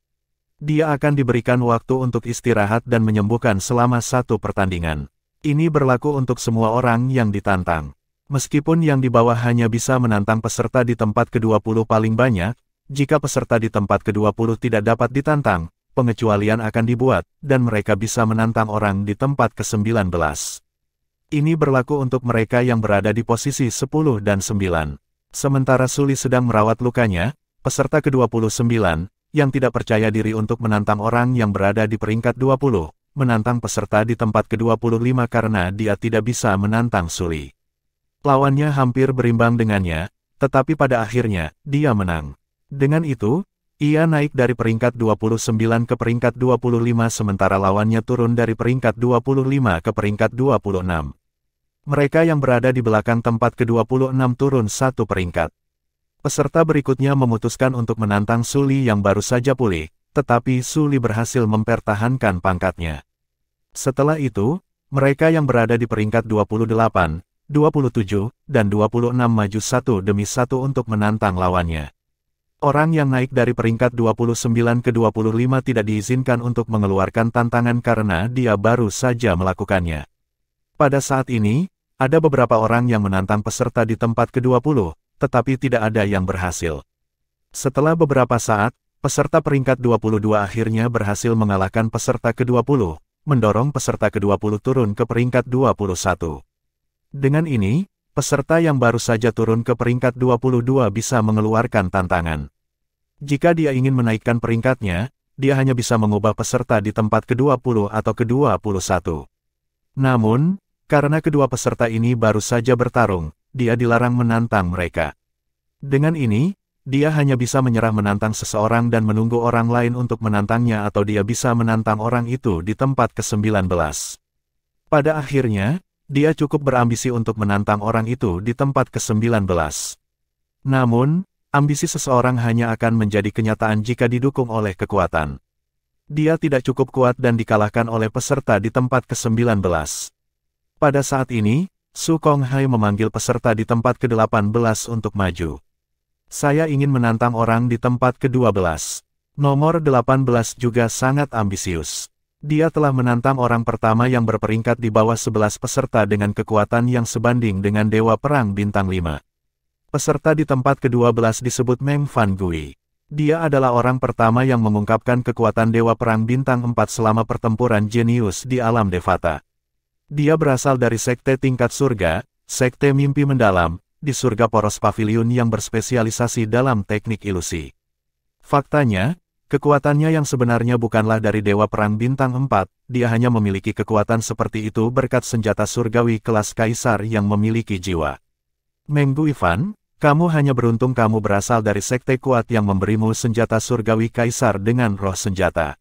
Speaker 1: Dia akan diberikan waktu untuk istirahat dan menyembuhkan selama 1 pertandingan. Ini berlaku untuk semua orang yang ditantang. Meskipun yang di bawah hanya bisa menantang peserta di tempat ke-20 paling banyak, jika peserta di tempat ke-20 tidak dapat ditantang, pengecualian akan dibuat, dan mereka bisa menantang orang di tempat ke-19. Ini berlaku untuk mereka yang berada di posisi 10 dan 9. Sementara Su Li sedang merawat lukanya, peserta ke-29, yang tidak percaya diri untuk menantang orang yang berada di peringkat 20, menantang peserta di tempat ke-25 karena dia tidak bisa menantang Su Li. Lawannya hampir berimbang dengannya, tetapi pada akhirnya, dia menang. Dengan itu, ia naik dari peringkat 29 ke peringkat 25 sementara lawannya turun dari peringkat 25 ke peringkat 26. Mereka yang berada di belakang tempat ke-26 turun 1 peringkat. Peserta berikutnya memutuskan untuk menantang Su Li yang baru saja pulih, tetapi Su Li berhasil mempertahankan pangkatnya. Setelah itu, mereka yang berada di peringkat 28, 27, dan 26 maju 1 demi 1 untuk menantang lawannya. Orang yang naik dari peringkat 29 ke 25 tidak diizinkan untuk mengeluarkan tantangan karena dia baru saja melakukannya. Pada saat ini, ada beberapa orang yang menantang peserta di tempat ke-20, tetapi tidak ada yang berhasil. Setelah beberapa saat, peserta peringkat 22 akhirnya berhasil mengalahkan peserta ke-20, mendorong peserta ke-20 turun ke peringkat 21. Dengan ini, peserta yang baru saja turun ke peringkat 22 bisa mengeluarkan tantangan. Jika dia ingin menaikkan peringkatnya, dia hanya bisa mengubah peserta di tempat ke-20 atau ke-21. Namun, karena kedua peserta ini baru saja bertarung, dia dilarang menantang mereka. Dengan ini, dia hanya bisa menyerah menantang seseorang dan menunggu orang lain untuk menantangnya atau dia bisa menantang orang itu di tempat ke-19. Pada akhirnya, dia cukup berambisi untuk menantang orang itu di tempat ke-19. Namun, ambisi seseorang hanya akan menjadi kenyataan jika didukung oleh kekuatan. Dia tidak cukup kuat dan dikalahkan oleh peserta di tempat ke-19. Pada saat ini, Su Konghai memanggil peserta di tempat ke-18 untuk maju. Saya ingin menantang orang di tempat ke-12. Nomor 18 juga sangat ambisius. Dia telah menantang orang pertama yang berperingkat di bawah 11 peserta dengan kekuatan yang sebanding dengan Dewa Perang Bintang 5. Peserta di tempat ke-12 disebut Meng Fan Gui. Dia adalah orang pertama yang mengungkapkan kekuatan Dewa Perang Bintang 4 selama pertempuran jenius di alam Devata. Dia berasal dari Sekte Tingkat Surga, Sekte Mimpi Mendalam, di Surga Poros Pavilion yang berspesialisasi dalam teknik ilusi. Faktanya, kekuatannya yang sebenarnya bukanlah dari Dewa Perang Bintang 4, dia hanya memiliki kekuatan seperti itu berkat senjata surgawi kelas Kaisar yang memiliki jiwa. Meng Guifan, kamu hanya beruntung kamu berasal dari sekte kuat yang memberimu senjata surgawi Kaisar dengan roh senjata.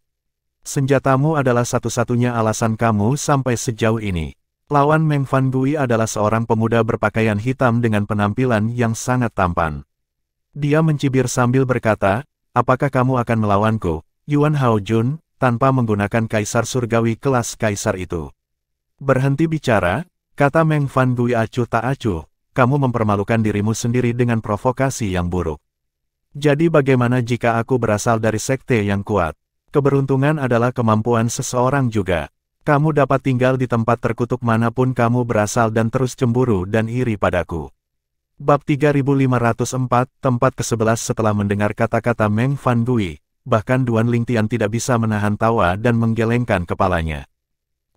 Speaker 1: Senjatamu adalah satu-satunya alasan kamu sampai sejauh ini. Lawan Meng Fan Gui adalah seorang pemuda berpakaian hitam dengan penampilan yang sangat tampan. Dia mencibir sambil berkata, apakah kamu akan melawanku, Yuan Hao Jun, tanpa menggunakan Kaisar Surgawi kelas Kaisar itu? Berhenti bicara, kata Meng Fan Gui acuh tak acuh, kamu mempermalukan dirimu sendiri dengan provokasi yang buruk. Jadi bagaimana jika aku berasal dari sekte yang kuat? Keberuntungan adalah kemampuan seseorang juga. Kamu dapat tinggal di tempat terkutuk manapun kamu berasal dan terus cemburu dan iri padaku. Bab 3504, tempat ke-11. Setelah mendengar kata-kata Meng Fan Gui, bahkan Duan Lingtian tidak bisa menahan tawa dan menggelengkan kepalanya.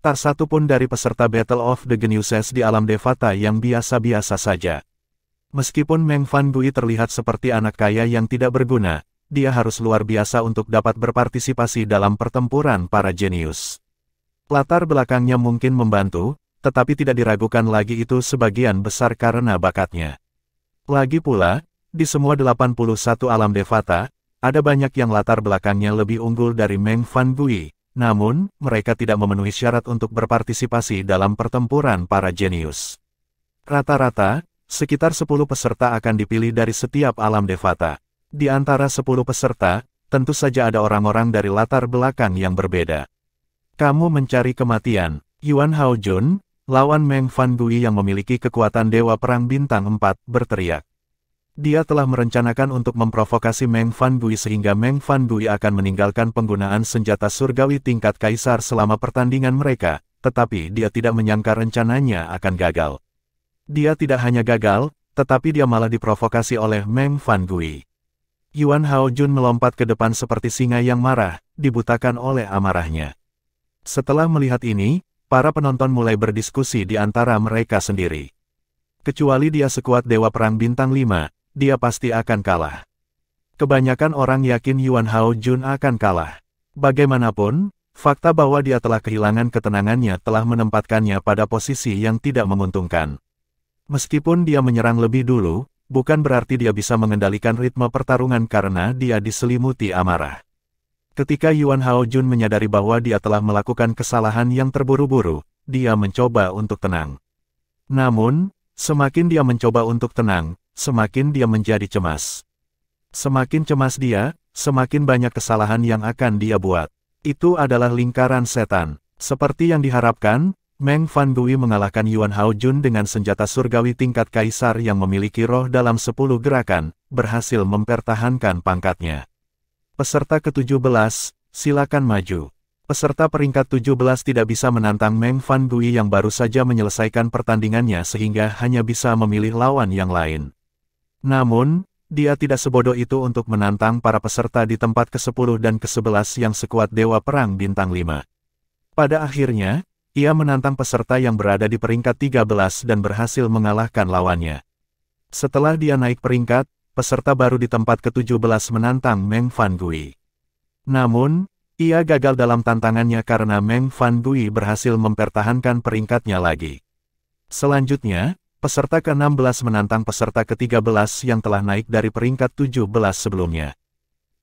Speaker 1: Tak satu pun dari peserta Battle of the Geniuses di alam Devata yang biasa-biasa saja. Meskipun Meng Fan Gui terlihat seperti anak kaya yang tidak berguna, dia harus luar biasa untuk dapat berpartisipasi dalam pertempuran para jenius. Latar belakangnya mungkin membantu, tetapi tidak diragukan lagi itu sebagian besar karena bakatnya. Lagi pula, di semua 81 alam Devata, ada banyak yang latar belakangnya lebih unggul dari Meng Fanbui, namun, mereka tidak memenuhi syarat untuk berpartisipasi dalam pertempuran para jenius. Rata-rata, sekitar 10 peserta akan dipilih dari setiap alam Devata. Di antara 10 peserta, tentu saja ada orang-orang dari latar belakang yang berbeda. Kamu mencari kematian. Yuan Haojun, lawan Meng Fanbui yang memiliki kekuatan Dewa Perang Bintang 4, berteriak. Dia telah merencanakan untuk memprovokasi Meng Fanbui sehingga Meng Fanbui akan meninggalkan penggunaan senjata surgawi tingkat kaisar selama pertandingan mereka, tetapi dia tidak menyangka rencananya akan gagal. Dia tidak hanya gagal, tetapi dia malah diprovokasi oleh Meng Fanbui. Yuan Haojun melompat ke depan seperti singa yang marah, dibutakan oleh amarahnya. Setelah melihat ini, para penonton mulai berdiskusi di antara mereka sendiri. Kecuali dia sekuat Dewa Perang Bintang 5, dia pasti akan kalah. Kebanyakan orang yakin Yuan Haojun akan kalah. Bagaimanapun, fakta bahwa dia telah kehilangan ketenangannya telah menempatkannya pada posisi yang tidak menguntungkan. Meskipun dia menyerang lebih dulu, bukan berarti dia bisa mengendalikan ritme pertarungan karena dia diselimuti amarah. Ketika Yuan Haojun menyadari bahwa dia telah melakukan kesalahan yang terburu-buru, dia mencoba untuk tenang. Namun, semakin dia mencoba untuk tenang, semakin dia menjadi cemas. Semakin cemas dia, semakin banyak kesalahan yang akan dia buat. Itu adalah lingkaran setan. Seperti yang diharapkan, Meng Fanbui mengalahkan Yuan Haojun dengan senjata surgawi tingkat kaisar yang memiliki roh dalam 10 gerakan, berhasil mempertahankan pangkatnya. Peserta ke-17, silakan maju. Peserta peringkat 17 tidak bisa menantang Meng Fanbui yang baru saja menyelesaikan pertandingannya sehingga hanya bisa memilih lawan yang lain. Namun, dia tidak sebodoh itu untuk menantang para peserta di tempat ke-10 dan ke-11 yang sekuat Dewa Perang Bintang 5. Pada akhirnya, ia menantang peserta yang berada di peringkat 13 dan berhasil mengalahkan lawannya. Setelah dia naik peringkat, peserta baru di tempat ke-17 menantang Meng Fanbui. Namun, ia gagal dalam tantangannya karena Meng Fanbui berhasil mempertahankan peringkatnya lagi. Selanjutnya, peserta ke-16 menantang peserta ke-13 yang telah naik dari peringkat 17 sebelumnya.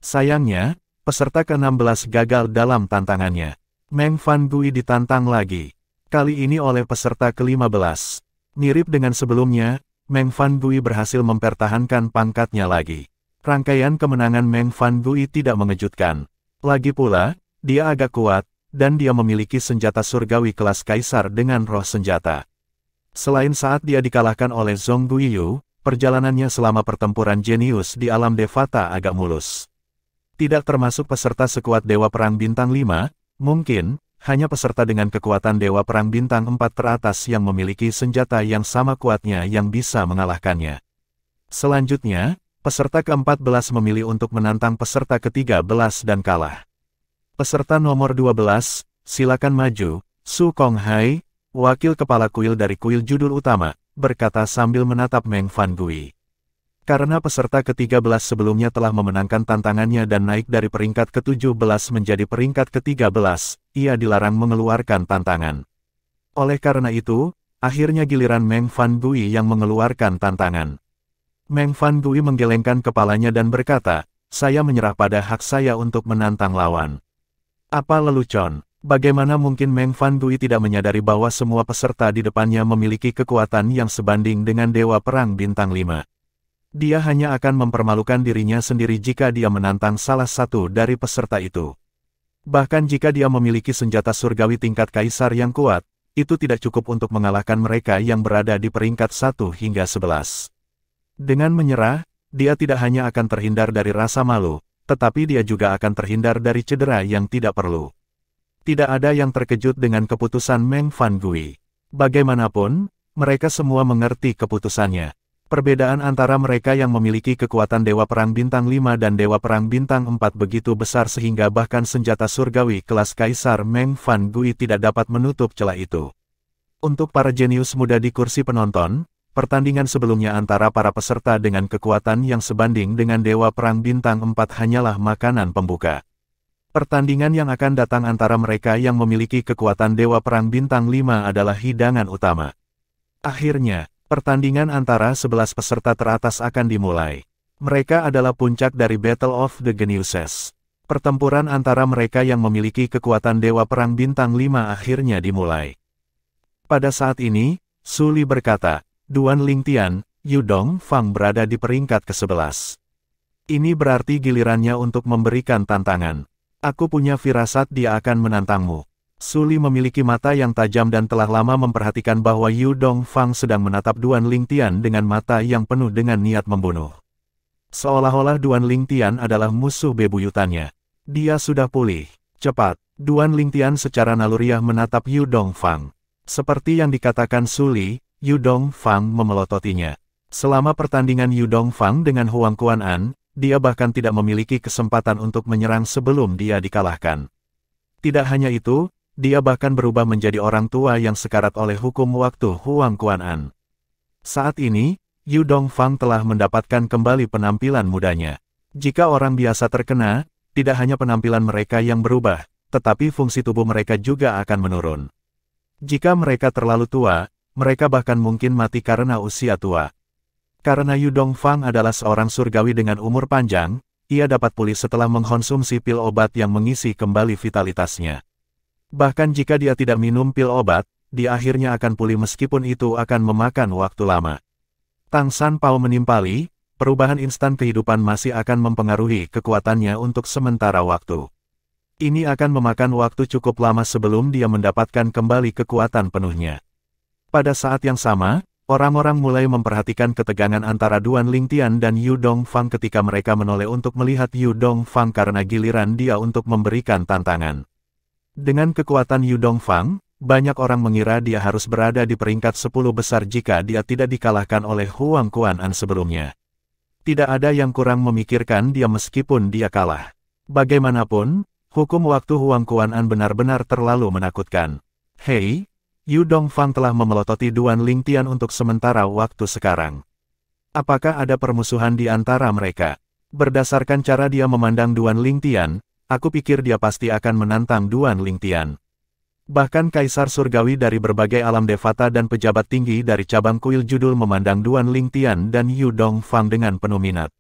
Speaker 1: Sayangnya, peserta ke-16 gagal dalam tantangannya. Meng Fanbui ditantang lagi. Kali ini oleh peserta ke-15. Mirip dengan sebelumnya, Meng Fanbui berhasil mempertahankan pangkatnya lagi. Rangkaian kemenangan Meng Fanbui tidak mengejutkan. Lagi pula, dia agak kuat, dan dia memiliki senjata surgawi kelas kaisar dengan roh senjata. Selain saat dia dikalahkan oleh Zhong Guiyu, perjalanannya selama pertempuran jenius di alam Devata agak mulus. Tidak termasuk peserta sekuat Dewa Perang Bintang 5, mungkin, hanya peserta dengan kekuatan Dewa Perang Bintang 4 teratas yang memiliki senjata yang sama kuatnya yang bisa mengalahkannya. Selanjutnya, peserta ke-14 memilih untuk menantang peserta ke-13 dan kalah. Peserta nomor 12, silakan maju, Su Konghai, wakil kepala kuil dari kuil judul utama, berkata sambil menatap Meng Fanbui. Karena peserta ke-13 sebelumnya telah memenangkan tantangannya dan naik dari peringkat ke-17 menjadi peringkat ke-13, ia dilarang mengeluarkan tantangan. Oleh karena itu, akhirnya giliran Meng Fanbui yang mengeluarkan tantangan. Meng Fanbui menggelengkan kepalanya dan berkata, saya menyerah pada hak saya untuk menantang lawan. Apa lelucon? Bagaimana mungkin Meng Fanbui tidak menyadari bahwa semua peserta di depannya memiliki kekuatan yang sebanding dengan Dewa Perang Bintang 5? Dia hanya akan mempermalukan dirinya sendiri jika dia menantang salah satu dari peserta itu. Bahkan jika dia memiliki senjata surgawi tingkat kaisar yang kuat, itu tidak cukup untuk mengalahkan mereka yang berada di peringkat 1 hingga 11. Dengan menyerah, dia tidak hanya akan terhindar dari rasa malu, tetapi dia juga akan terhindar dari cedera yang tidak perlu. Tidak ada yang terkejut dengan keputusan Meng Fanbui. Bagaimanapun, mereka semua mengerti keputusannya. Perbedaan antara mereka yang memiliki kekuatan Dewa Perang Bintang 5 dan Dewa Perang Bintang 4 begitu besar sehingga bahkan senjata surgawi kelas Kaisar Meng Fanbui tidak dapat menutup celah itu. Untuk para jenius muda di kursi penonton, pertandingan sebelumnya antara para peserta dengan kekuatan yang sebanding dengan Dewa Perang Bintang 4 hanyalah makanan pembuka. Pertandingan yang akan datang antara mereka yang memiliki kekuatan Dewa Perang Bintang 5 adalah hidangan utama. Akhirnya, pertandingan antara 11 peserta teratas akan dimulai. Mereka adalah puncak dari Battle of the Geniuses. Pertempuran antara mereka yang memiliki kekuatan Dewa Perang Bintang 5 akhirnya dimulai. Pada saat ini, Su Li berkata, Duan Lingtian, Yu Dongfang berada di peringkat ke-11. Ini berarti gilirannya untuk memberikan tantangan. Aku punya firasat dia akan menantangmu. Su Li memiliki mata yang tajam dan telah lama memperhatikan bahwa Yu Dongfang sedang menatap Duan Lingtian dengan mata yang penuh dengan niat membunuh. Seolah-olah Duan Lingtian adalah musuh bebuyutannya. Dia sudah pulih. Cepat, Duan Lingtian secara naluriah menatap Yu Dongfang. Seperti yang dikatakan Su Li, Yu Dongfang memelototinya. Selama pertandingan Yu Dongfang dengan Huang Kuan-an, dia bahkan tidak memiliki kesempatan untuk menyerang sebelum dia dikalahkan. Tidak hanya itu, dia bahkan berubah menjadi orang tua yang sekarat oleh hukum waktu Huang Kuan-an. Saat ini, Yu Dongfang telah mendapatkan kembali penampilan mudanya. Jika orang biasa terkena, tidak hanya penampilan mereka yang berubah, tetapi fungsi tubuh mereka juga akan menurun. Jika mereka terlalu tua, mereka bahkan mungkin mati karena usia tua. Karena Yu Dongfang adalah seorang surgawi dengan umur panjang, ia dapat pulih setelah mengkonsumsi pil obat yang mengisi kembali vitalitasnya. Bahkan jika dia tidak minum pil obat, dia akhirnya akan pulih meskipun itu akan memakan waktu lama. Tang San Pao menimpali, perubahan instan kehidupan masih akan mempengaruhi kekuatannya untuk sementara waktu. Ini akan memakan waktu cukup lama sebelum dia mendapatkan kembali kekuatan penuhnya. Pada saat yang sama, orang-orang mulai memperhatikan ketegangan antara Duan Lingtian dan Yu Dongfang ketika mereka menoleh untuk melihat Yu Dongfang karena giliran dia untuk memberikan tantangan. Dengan kekuatan Yu Dongfang, banyak orang mengira dia harus berada di peringkat 10 besar jika dia tidak dikalahkan oleh Huang Kuan-an sebelumnya. Tidak ada yang kurang memikirkan dia meskipun dia kalah. Bagaimanapun, hukum waktu Huang Kuan-an benar-benar terlalu menakutkan. Hei, Yu Dongfang telah memelototi Duan Lingtian untuk sementara waktu sekarang. Apakah ada permusuhan di antara mereka? Berdasarkan cara dia memandang Duan Lingtian, aku pikir dia pasti akan menantang Duan Lingtian. Bahkan Kaisar Surgawi dari berbagai alam Devata dan pejabat tinggi dari cabang kuil judul memandang Duan Lingtian dan Yu Dongfang dengan penuh minat.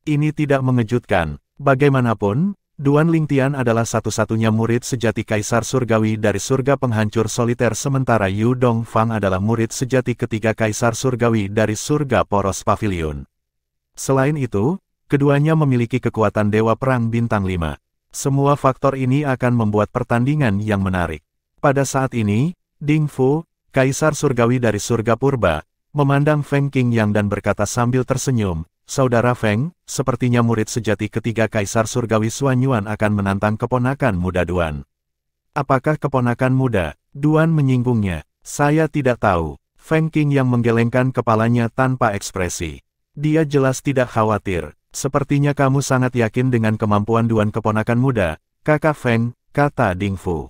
Speaker 1: Ini tidak mengejutkan. Bagaimanapun, Duan Lingtian adalah satu-satunya murid sejati Kaisar Surgawi dari surga penghancur soliter sementara Yu Dongfang adalah murid sejati ketiga Kaisar Surgawi dari surga poros pavilion. Selain itu, keduanya memiliki kekuatan Dewa Perang Bintang 5. Semua faktor ini akan membuat pertandingan yang menarik. Pada saat ini, Ding Fu, Kaisar Surgawi dari surga purba, memandang Feng Qingyang dan berkata sambil tersenyum, Saudara Feng, sepertinya murid sejati ketiga Kaisar Surgawi Suanyuan akan menantang keponakan muda Duan. Apakah keponakan muda? Duan menyinggungnya. Saya tidak tahu. Feng Qingyang menggelengkan kepalanya tanpa ekspresi. Dia jelas tidak khawatir. Sepertinya kamu sangat yakin dengan kemampuan Duan keponakan muda, Kakak Feng, kata Ding Fu.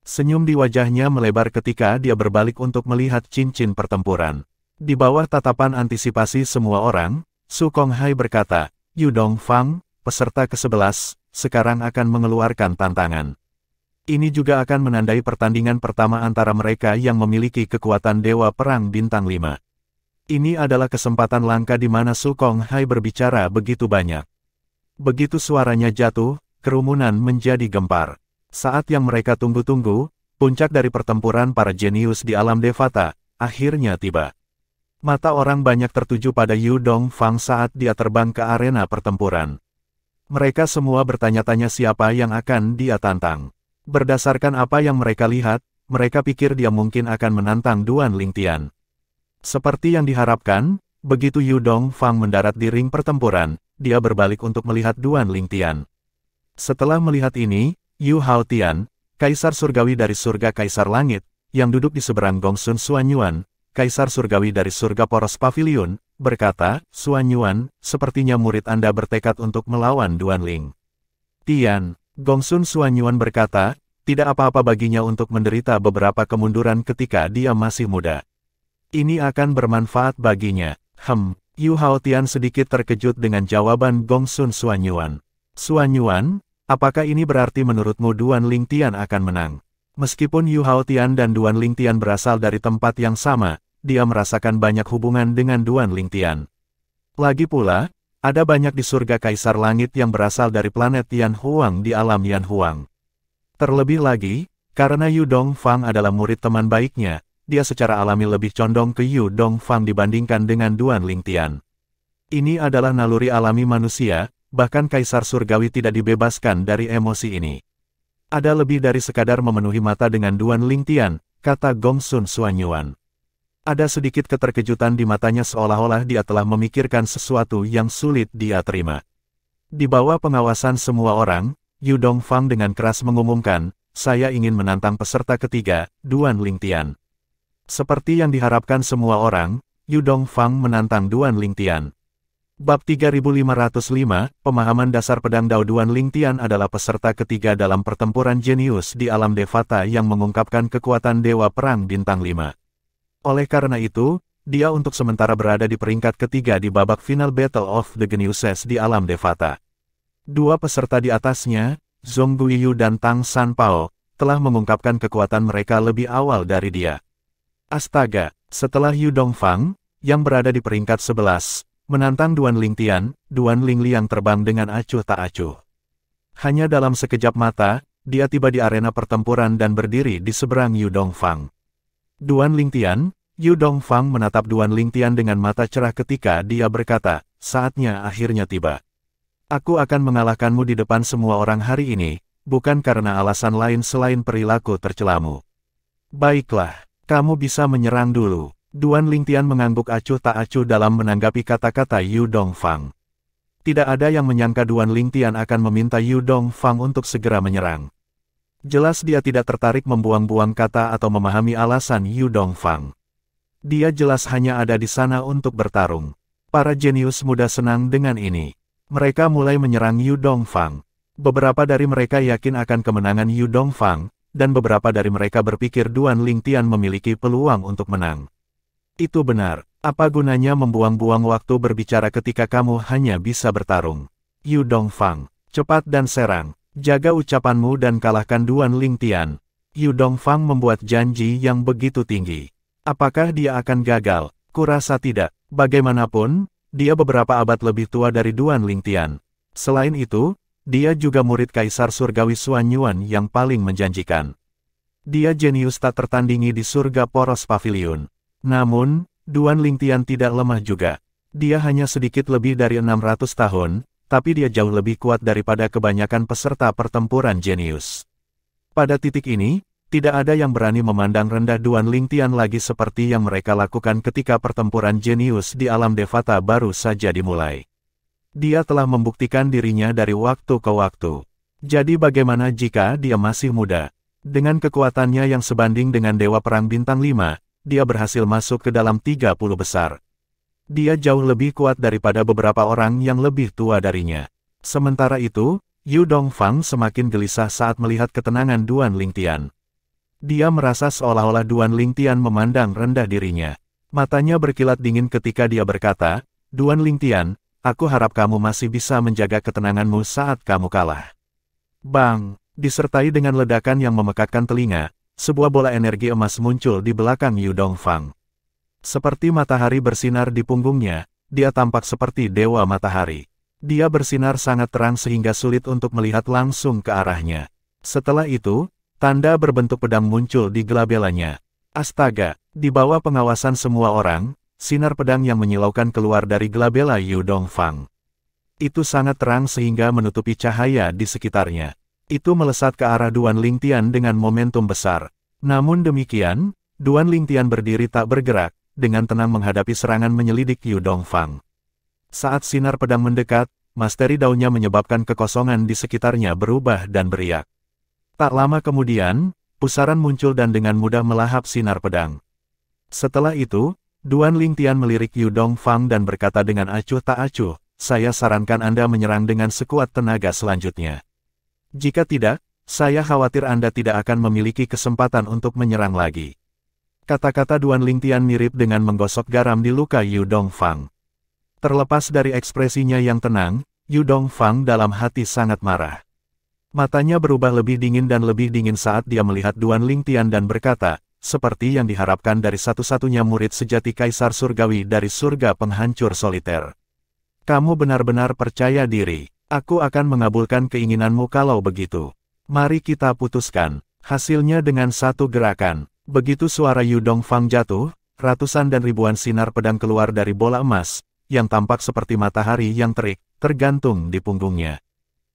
Speaker 1: Senyum di wajahnya melebar ketika dia berbalik untuk melihat cincin pertempuran. Di bawah tatapan antisipasi semua orang, Su Konghai berkata, Yu Dongfang, peserta ke-11, sekarang akan mengeluarkan tantangan. Ini juga akan menandai pertandingan pertama antara mereka yang memiliki kekuatan Dewa Perang Bintang 5. Ini adalah kesempatan langka di mana Su Konghai berbicara begitu banyak. Begitu suaranya jatuh, kerumunan menjadi gempar. Saat yang mereka tunggu-tunggu, puncak dari pertempuran para jenius di alam Devata, akhirnya tiba. Mata orang banyak tertuju pada Yu Dongfang saat dia terbang ke arena pertempuran. Mereka semua bertanya-tanya siapa yang akan dia tantang. Berdasarkan apa yang mereka lihat, mereka pikir dia mungkin akan menantang Duan Lingtian. Seperti yang diharapkan, begitu Yu Dongfang mendarat di ring pertempuran, dia berbalik untuk melihat Duan Lingtian. Setelah melihat ini, Yu Haotian, Kaisar Surgawi dari surga Kaisar Langit, yang duduk di seberang Gongsun Suanyuan, Kaisar Surgawi dari surga poros pavilion, berkata, Suanyuan, sepertinya murid Anda bertekad untuk melawan Duan Ling. Tian, Gongsun Suanyuan berkata, tidak apa-apa baginya untuk menderita beberapa kemunduran ketika dia masih muda. Ini akan bermanfaat baginya. Yu Haotian sedikit terkejut dengan jawaban Gongsun Suanyuan. Suanyuan, apakah ini berarti menurutmu Duan Lingtian akan menang? Meskipun Yu Haotian dan Duan Lingtian berasal dari tempat yang sama, dia merasakan banyak hubungan dengan Duan Lingtian. Lagi pula, Ada banyak di surga Kaisar Langit yang berasal dari planet Yan Huang di alam Yan Huang. Terlebih lagi, karena Yu Dongfang adalah murid teman baiknya, dia secara alami lebih condong ke Yu Dongfang dibandingkan dengan Duan Lingtian. Ini adalah naluri alami manusia, bahkan Kaisar Surgawi tidak dibebaskan dari emosi ini. Ada lebih dari sekadar memenuhi mata dengan Duan Lingtian, kata Gongsun Xuanyuan. Ada sedikit keterkejutan di matanya seolah-olah dia telah memikirkan sesuatu yang sulit dia terima. Di bawah pengawasan semua orang, Yu Dongfang dengan keras mengumumkan, saya ingin menantang peserta ketiga, Duan Lingtian. Seperti yang diharapkan semua orang, Yu Dongfang menantang Duan Lingtian. Bab 3505, Pemahaman Dasar Pedang Dao. Duan Lingtian adalah peserta ketiga dalam pertempuran jenius di alam Devata yang mengungkapkan kekuatan Dewa Perang Bintang 5. Oleh karena itu, dia untuk sementara berada di peringkat ketiga di babak final Battle of the Geniuses di alam Devata. Dua peserta di atasnya, Zhong Guiyu dan Tang Sanpao, telah mengungkapkan kekuatan mereka lebih awal dari dia. Astaga, setelah Yu Dongfang, yang berada di peringkat 11, menantang Duan Lingtian, Duan Lingliang terbang dengan acuh tak acuh. Hanya dalam sekejap mata, dia tiba di arena pertempuran dan berdiri di seberang Yu Dongfang. Duan Lingtian, Yu Dongfang menatap Duan Lingtian dengan mata cerah ketika dia berkata, saatnya akhirnya tiba. Aku akan mengalahkanmu di depan semua orang hari ini, bukan karena alasan lain selain perilaku tercelamu. Baiklah, kamu bisa menyerang dulu. Duan Lingtian mengangguk acuh tak acuh dalam menanggapi kata-kata Yu Dongfang. Tidak ada yang menyangka Duan Lingtian akan meminta Yu Dongfang untuk segera menyerang. Jelas dia tidak tertarik membuang-buang kata atau memahami alasan Yu Dongfang. Dia jelas hanya ada di sana untuk bertarung. Para jenius muda senang dengan ini. Mereka mulai menyerang Yu Dongfang. Beberapa dari mereka yakin akan kemenangan Yu Dongfang, dan beberapa dari mereka berpikir Duan Lingtian memiliki peluang untuk menang. Itu benar, apa gunanya membuang-buang waktu berbicara ketika kamu hanya bisa bertarung? Yu Dongfang, cepat dan serang. Jaga ucapanmu dan kalahkan Duan Lingtian. Yu Dongfang membuat janji yang begitu tinggi. Apakah dia akan gagal? Kurasa tidak. Bagaimanapun, dia beberapa abad lebih tua dari Duan Lingtian. Selain itu, dia juga murid Kaisar Surgawi Xuanyuan yang paling menjanjikan. Dia jenius tak tertandingi di surga poros pavilion. Namun, Duan Lingtian tidak lemah juga. Dia hanya sedikit lebih dari 600 tahun, tapi dia jauh lebih kuat daripada kebanyakan peserta pertempuran jenius. Pada titik ini, tidak ada yang berani memandang rendah Duan Lingtian lagi seperti yang mereka lakukan ketika pertempuran jenius di alam Devata baru saja dimulai. Dia telah membuktikan dirinya dari waktu ke waktu. Jadi bagaimana jika dia masih muda? Dengan kekuatannya yang sebanding dengan Dewa Perang Bintang 5, dia berhasil masuk ke dalam 30 besar. Dia jauh lebih kuat daripada beberapa orang yang lebih tua darinya. Sementara itu, Yu Dongfang semakin gelisah saat melihat ketenangan Duan Lingtian. Dia merasa seolah-olah Duan Lingtian memandang rendah dirinya. Matanya berkilat dingin ketika dia berkata, Duan Lingtian, aku harap kamu masih bisa menjaga ketenanganmu saat kamu kalah. Bang! Disertai dengan ledakan yang memekakkan telinga, sebuah bola energi emas muncul di belakang Yu Dongfang. Seperti matahari bersinar di punggungnya, dia tampak seperti dewa matahari. Dia bersinar sangat terang sehingga sulit untuk melihat langsung ke arahnya. Setelah itu, tanda berbentuk pedang muncul di gelabelanya. Astaga, di bawah pengawasan semua orang, sinar pedang yang menyilaukan keluar dari gelabela Yu Dongfang. Itu sangat terang sehingga menutupi cahaya di sekitarnya. Itu melesat ke arah Duan Lingtian dengan momentum besar. Namun demikian, Duan Lingtian berdiri tak bergerak, dengan tenang menghadapi serangan menyelidik Yu Dongfang. Saat sinar pedang mendekat, masteri daunnya menyebabkan kekosongan di sekitarnya berubah dan beriak. Tak lama kemudian, pusaran muncul dan dengan mudah melahap sinar pedang. Setelah itu, Duan Lingtian melirik Yu Dongfang dan berkata dengan acuh tak acuh, saya sarankan Anda menyerang dengan sekuat tenaga selanjutnya. Jika tidak, saya khawatir Anda tidak akan memiliki kesempatan untuk menyerang lagi. Kata-kata Duan Lingtian mirip dengan menggosok garam di luka Yu Dongfang. Terlepas dari ekspresinya yang tenang, Yu Dongfang dalam hati sangat marah. Matanya berubah lebih dingin dan lebih dingin saat dia melihat Duan Lingtian dan berkata, seperti yang diharapkan dari satu-satunya murid sejati Kaisar Surgawi dari surga penghancur soliter. Kamu benar-benar percaya diri. Aku akan mengabulkan keinginanmu kalau begitu. Mari kita putuskan. Hasilnya dengan satu gerakan. Begitu suara Yu Dongfang jatuh, ratusan dan ribuan sinar pedang keluar dari bola emas, yang tampak seperti matahari yang terik, tergantung di punggungnya.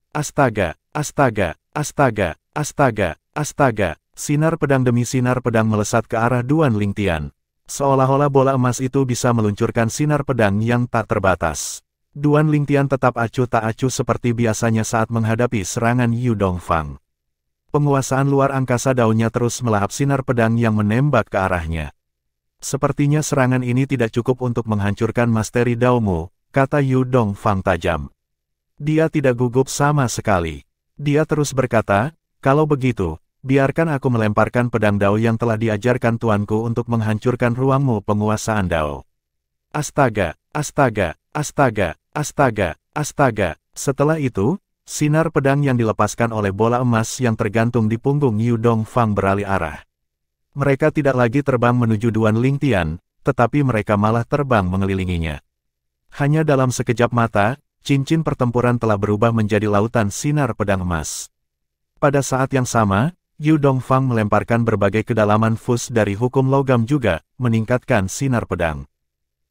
Speaker 1: Astaga, astaga, astaga, astaga, astaga. Sinar pedang demi sinar pedang melesat ke arah Duan Lingtian. Seolah-olah bola emas itu bisa meluncurkan sinar pedang yang tak terbatas. Duan Lingtian tetap acuh tak acuh seperti biasanya saat menghadapi serangan Yu Dongfang. Penguasaan luar angkasa daunnya terus melahap sinar pedang yang menembak ke arahnya. Sepertinya serangan ini tidak cukup untuk menghancurkan masteri daomu, kata Yu Dongfang tajam. Dia tidak gugup sama sekali. Dia terus berkata, kalau begitu, biarkan aku melemparkan pedang dao yang telah diajarkan tuanku untuk menghancurkan ruangmu penguasaan dao. Astaga, astaga, astaga, astaga, astaga. Setelah itu, sinar pedang yang dilepaskan oleh bola emas yang tergantung di punggung Yu Dongfang beralih arah. Mereka tidak lagi terbang menuju Duan Lingtian, tetapi mereka malah terbang mengelilinginya. Hanya dalam sekejap mata, cincin pertempuran telah berubah menjadi lautan sinar pedang emas. Pada saat yang sama, Yu Dongfang melemparkan berbagai kedalaman fus dari hukum logam juga, meningkatkan sinar pedang.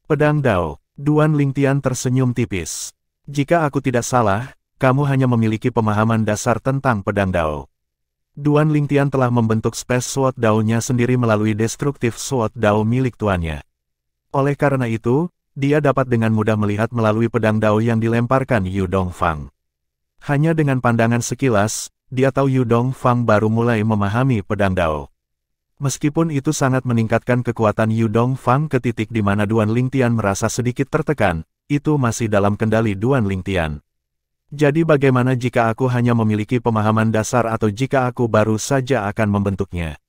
Speaker 1: Pedang Dao, Duan Lingtian tersenyum tipis. Jika aku tidak salah, kamu hanya memiliki pemahaman dasar tentang pedang Dao. Duan Lingtian telah membentuk Space Sword Dao-nya sendiri melalui Destructive Sword Dao milik tuannya. Oleh karena itu, dia dapat dengan mudah melihat melalui pedang Dao yang dilemparkan Yu Dongfang. Hanya dengan pandangan sekilas, dia tahu Yu Dongfang baru mulai memahami pedang Dao. Meskipun itu sangat meningkatkan kekuatan Yu Dongfang ke titik di mana Duan Lingtian merasa sedikit tertekan, itu masih dalam kendali Duan Lingtian. Jadi bagaimana jika aku hanya memiliki pemahaman dasar atau jika aku baru saja akan membentuknya?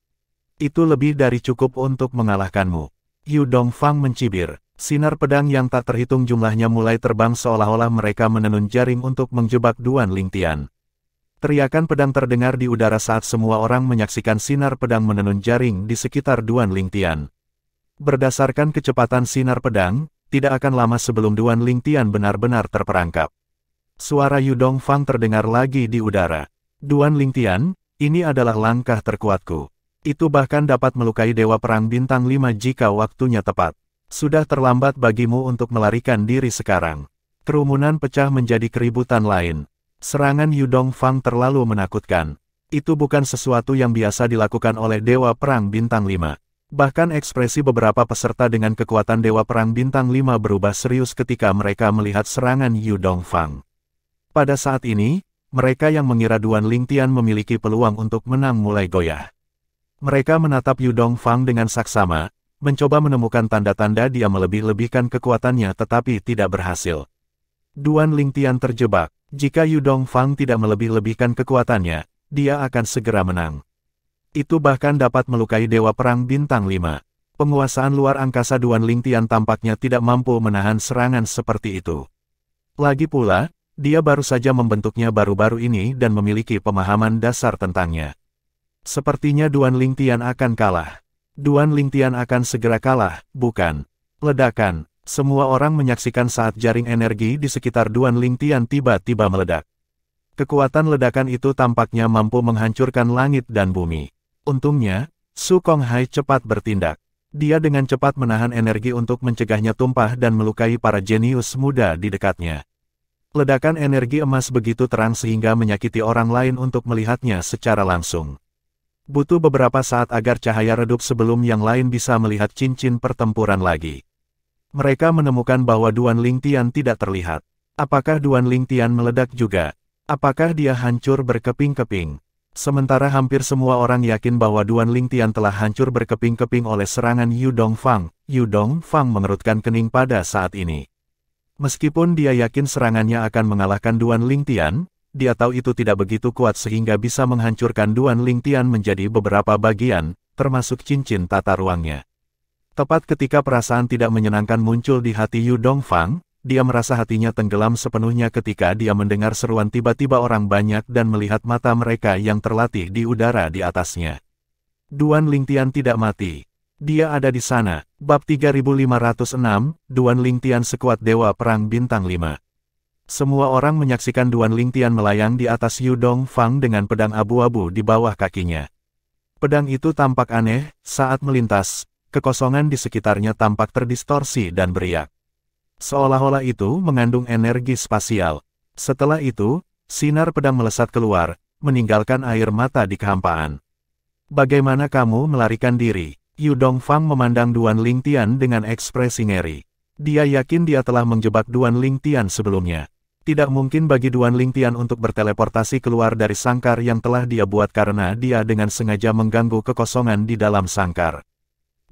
Speaker 1: Itu lebih dari cukup untuk mengalahkanmu. Yu Dongfang mencibir. Sinar pedang yang tak terhitung jumlahnya mulai terbang seolah-olah mereka menenun jaring untuk menjebak Duan Lingtian. Teriakan pedang terdengar di udara saat semua orang menyaksikan sinar pedang menenun jaring di sekitar Duan Lingtian. Berdasarkan kecepatan sinar pedang, tidak akan lama sebelum Duan Lingtian benar-benar terperangkap. Suara Yu Dongfang terdengar lagi di udara. Duan Lingtian, ini adalah langkah terkuatku. Itu bahkan dapat melukai Dewa Perang Bintang 5 jika waktunya tepat. Sudah terlambat bagimu untuk melarikan diri sekarang. Kerumunan pecah menjadi keributan lain. Serangan Yu Dongfang terlalu menakutkan. Itu bukan sesuatu yang biasa dilakukan oleh Dewa Perang Bintang 5. Bahkan ekspresi beberapa peserta dengan kekuatan Dewa Perang Bintang 5 berubah serius ketika mereka melihat serangan Yu Dongfang. Pada saat ini, mereka yang mengira Duan Lingtian memiliki peluang untuk menang mulai goyah. Mereka menatap Yu Dongfang dengan saksama, mencoba menemukan tanda-tanda dia melebih-lebihkan kekuatannya tetapi tidak berhasil. Duan Lingtian terjebak. Jika Yu Dongfang tidak melebih-lebihkan kekuatannya, dia akan segera menang. Itu bahkan dapat melukai Dewa Perang Bintang 5. Penguasaan luar angkasa Duan Lingtian tampaknya tidak mampu menahan serangan seperti itu. Lagi pula, dia baru saja membentuknya baru-baru ini dan memiliki pemahaman dasar tentangnya. Sepertinya Duan Lingtian akan kalah. Duan Lingtian akan segera kalah, bukan? Ledakan. Semua orang menyaksikan saat jaring energi di sekitar Duan Lingtian tiba-tiba meledak. Kekuatan ledakan itu tampaknya mampu menghancurkan langit dan bumi. Untungnya, Su Konghai cepat bertindak. Dia dengan cepat menahan energi untuk mencegahnya tumpah dan melukai para jenius muda di dekatnya. Ledakan energi emas begitu terang sehingga menyakiti orang lain untuk melihatnya secara langsung. Butuh beberapa saat agar cahaya redup sebelum yang lain bisa melihat cincin pertempuran lagi. Mereka menemukan bahwa Duan Lingtian tidak terlihat. Apakah Duan Lingtian meledak juga? Apakah dia hancur berkeping-keping? Sementara hampir semua orang yakin bahwa Duan Lingtian telah hancur berkeping-keping oleh serangan Yu Dongfang, Yu Dongfang mengerutkan kening pada saat ini. Meskipun dia yakin serangannya akan mengalahkan Duan Lingtian, dia tahu itu tidak begitu kuat sehingga bisa menghancurkan Duan Lingtian menjadi beberapa bagian, termasuk cincin tata ruangnya. Tepat ketika perasaan tidak menyenangkan muncul di hati Yu Dongfang, dia merasa hatinya tenggelam sepenuhnya ketika dia mendengar seruan tiba-tiba orang banyak dan melihat mata mereka yang terlatih di udara di atasnya. Duan Lingtian tidak mati. Dia ada di sana. Bab 3506, Duan Lingtian sekuat Dewa Perang Bintang 5. Semua orang menyaksikan Duan Lingtian melayang di atas Yu Dongfang dengan pedang abu-abu di bawah kakinya. Pedang itu tampak aneh, saat melintas, kekosongan di sekitarnya tampak terdistorsi dan beriak. Seolah-olah itu mengandung energi spasial. Setelah itu, sinar pedang melesat keluar, meninggalkan air mata di kehampaan. Bagaimana kamu melarikan diri? Yu Dongfang memandang Duan Lingtian dengan ekspresi ngeri. Dia yakin dia telah menjebak Duan Lingtian sebelumnya. Tidak mungkin bagi Duan Lingtian untuk berteleportasi keluar dari sangkar yang telah dia buat karena dia dengan sengaja mengganggu kekosongan di dalam sangkar.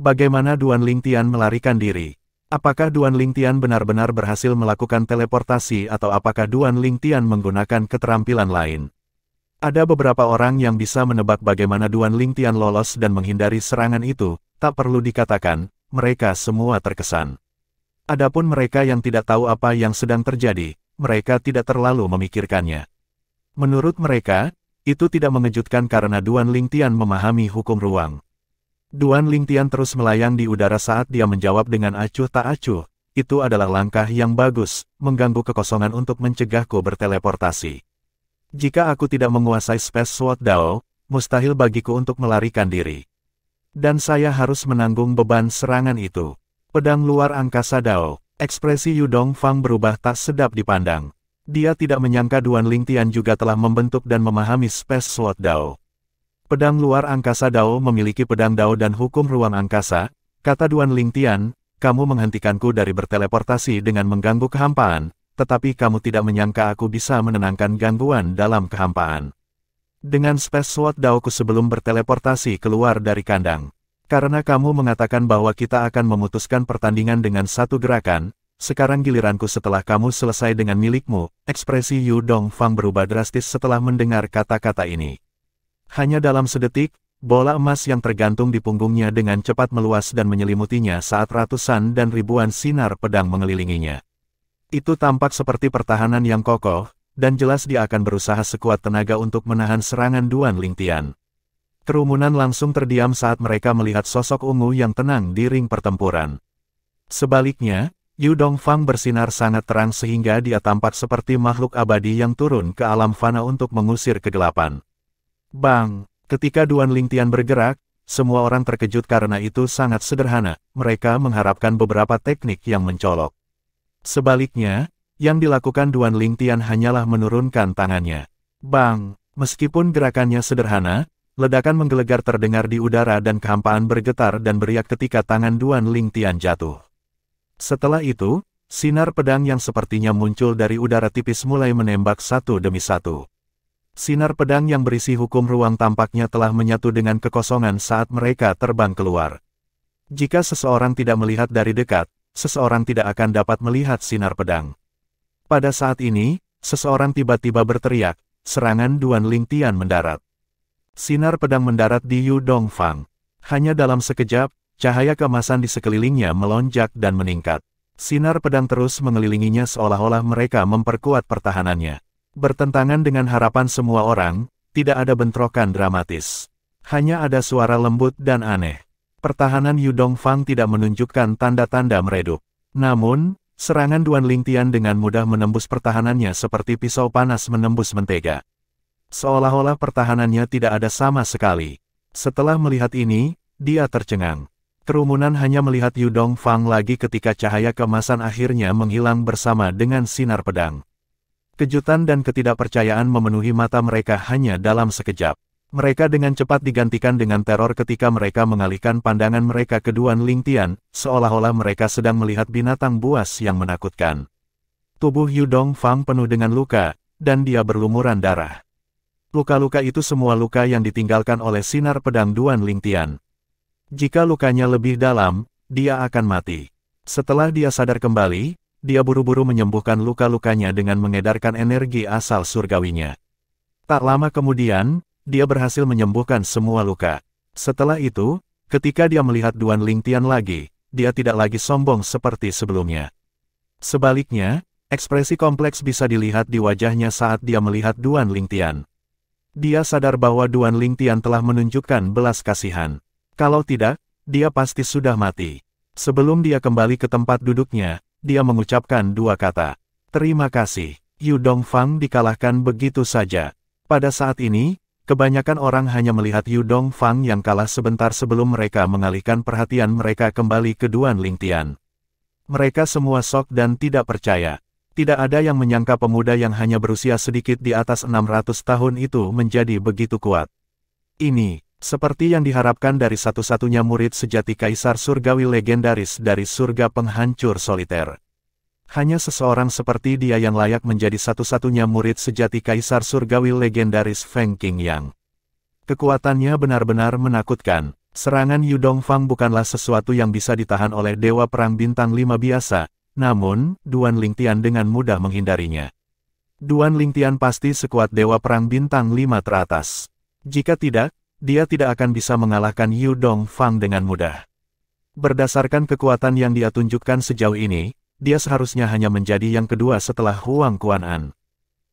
Speaker 1: Bagaimana Duan Lingtian melarikan diri? Apakah Duan Lingtian benar-benar berhasil melakukan teleportasi atau apakah Duan Lingtian menggunakan keterampilan lain? Ada beberapa orang yang bisa menebak bagaimana Duan Lingtian lolos dan menghindari serangan itu, tak perlu dikatakan, mereka semua terkesan. Adapun mereka yang tidak tahu apa yang sedang terjadi, mereka tidak terlalu memikirkannya. Menurut mereka, itu tidak mengejutkan karena Duan Lingtian memahami hukum ruang. Duan Lingtian terus melayang di udara saat dia menjawab dengan acuh tak acuh, itu adalah langkah yang bagus, mengganggu kekosongan untuk mencegahku berteleportasi. Jika aku tidak menguasai Space Sword Dao, mustahil bagiku untuk melarikan diri. Dan saya harus menanggung beban serangan itu. Pedang luar angkasa Dao, ekspresi Yu Dongfang berubah tak sedap dipandang. Dia tidak menyangka Duan Lingtian juga telah membentuk dan memahami Space Sword Dao. Pedang luar angkasa Dao memiliki pedang Dao dan hukum ruang angkasa, kata Duan Lingtian, kamu menghentikanku dari berteleportasi dengan mengganggu kehampaan, tetapi kamu tidak menyangka aku bisa menenangkan gangguan dalam kehampaan. Dengan Space Sword Dao-ku sebelum berteleportasi keluar dari kandang. Karena kamu mengatakan bahwa kita akan memutuskan pertandingan dengan satu gerakan, sekarang giliranku setelah kamu selesai dengan milikmu, ekspresi Yu Dongfang berubah drastis setelah mendengar kata-kata ini. Hanya dalam sedetik, bola emas yang tergantung di punggungnya dengan cepat meluas dan menyelimutinya saat ratusan dan ribuan sinar pedang mengelilinginya. Itu tampak seperti pertahanan yang kokoh, dan jelas dia akan berusaha sekuat tenaga untuk menahan serangan Duan Lingtian. Kerumunan langsung terdiam saat mereka melihat sosok ungu yang tenang di ring pertempuran. Sebaliknya, Yu Dongfang bersinar sangat terang sehingga dia tampak seperti makhluk abadi yang turun ke alam fana untuk mengusir kegelapan. Bang! Ketika Duan Lingtian bergerak, semua orang terkejut karena itu sangat sederhana, mereka mengharapkan beberapa teknik yang mencolok. Sebaliknya, yang dilakukan Duan Lingtian hanyalah menurunkan tangannya. Bang! Meskipun gerakannya sederhana, ledakan menggelegar terdengar di udara dan kehampaan bergetar dan beriak ketika tangan Duan Lingtian jatuh. Setelah itu, sinar pedang yang sepertinya muncul dari udara tipis mulai menembak satu demi satu. Sinar pedang yang berisi hukum ruang tampaknya telah menyatu dengan kekosongan saat mereka terbang keluar. Jika seseorang tidak melihat dari dekat, seseorang tidak akan dapat melihat sinar pedang. Pada saat ini, seseorang tiba-tiba berteriak, serangan Duan Lingtian mendarat. Sinar pedang mendarat di Yu Dongfang. Hanya dalam sekejap, cahaya keemasan di sekelilingnya melonjak dan meningkat. Sinar pedang terus mengelilinginya seolah-olah mereka memperkuat pertahanannya. Bertentangan dengan harapan semua orang, tidak ada bentrokan dramatis. Hanya ada suara lembut dan aneh. Pertahanan Yu Dongfang tidak menunjukkan tanda-tanda meredup. Namun, serangan Duan Lingtian dengan mudah menembus pertahanannya seperti pisau panas menembus mentega. Seolah-olah pertahanannya tidak ada sama sekali. Setelah melihat ini, dia tercengang. Kerumunan hanya melihat Yu Dongfang lagi ketika cahaya keemasan akhirnya menghilang bersama dengan sinar pedang. Kejutan dan ketidakpercayaan memenuhi mata mereka hanya dalam sekejap. Mereka dengan cepat digantikan dengan teror ketika mereka mengalihkan pandangan mereka ke Duan Lingtian, seolah-olah mereka sedang melihat binatang buas yang menakutkan. Tubuh Yu Dongfang penuh dengan luka, dan dia berlumuran darah. Luka-luka itu semua luka yang ditinggalkan oleh sinar pedang Duan Lingtian. Jika lukanya lebih dalam, dia akan mati. Setelah dia sadar kembali, dia buru-buru menyembuhkan luka-lukanya dengan mengedarkan energi asal surgawinya. Tak lama kemudian, dia berhasil menyembuhkan semua luka. Setelah itu, ketika dia melihat Duan Lingtian lagi, dia tidak lagi sombong seperti sebelumnya. Sebaliknya, ekspresi kompleks bisa dilihat di wajahnya saat dia melihat Duan Lingtian. Dia sadar bahwa Duan Lingtian telah menunjukkan belas kasihan. Kalau tidak, dia pasti sudah mati. Sebelum dia kembali ke tempat duduknya, dia mengucapkan dua kata. Terima kasih. Yu Dongfang dikalahkan begitu saja. Pada saat ini, kebanyakan orang hanya melihat Yu Dongfang yang kalah sebentar sebelum mereka mengalihkan perhatian mereka kembali ke Duan Lingtian. Mereka semua shock dan tidak percaya. Tidak ada yang menyangka pemuda yang hanya berusia sedikit di atas 600 tahun itu menjadi begitu kuat. Ini, seperti yang diharapkan dari satu-satunya murid sejati Kaisar Surgawi legendaris dari surga penghancur soliter. Hanya seseorang seperti dia yang layak menjadi satu-satunya murid sejati Kaisar Surgawi legendaris Feng Qingyang. Kekuatannya benar-benar menakutkan. Serangan Yu Dongfang bukanlah sesuatu yang bisa ditahan oleh Dewa Perang Bintang 5 biasa. Namun, Duan Lingtian dengan mudah menghindarinya. Duan Lingtian pasti sekuat Dewa Perang Bintang 5 teratas. Jika tidak, dia tidak akan bisa mengalahkan Yu Dongfang dengan mudah. Berdasarkan kekuatan yang dia tunjukkan sejauh ini, dia seharusnya hanya menjadi yang kedua setelah Huang Quan'an.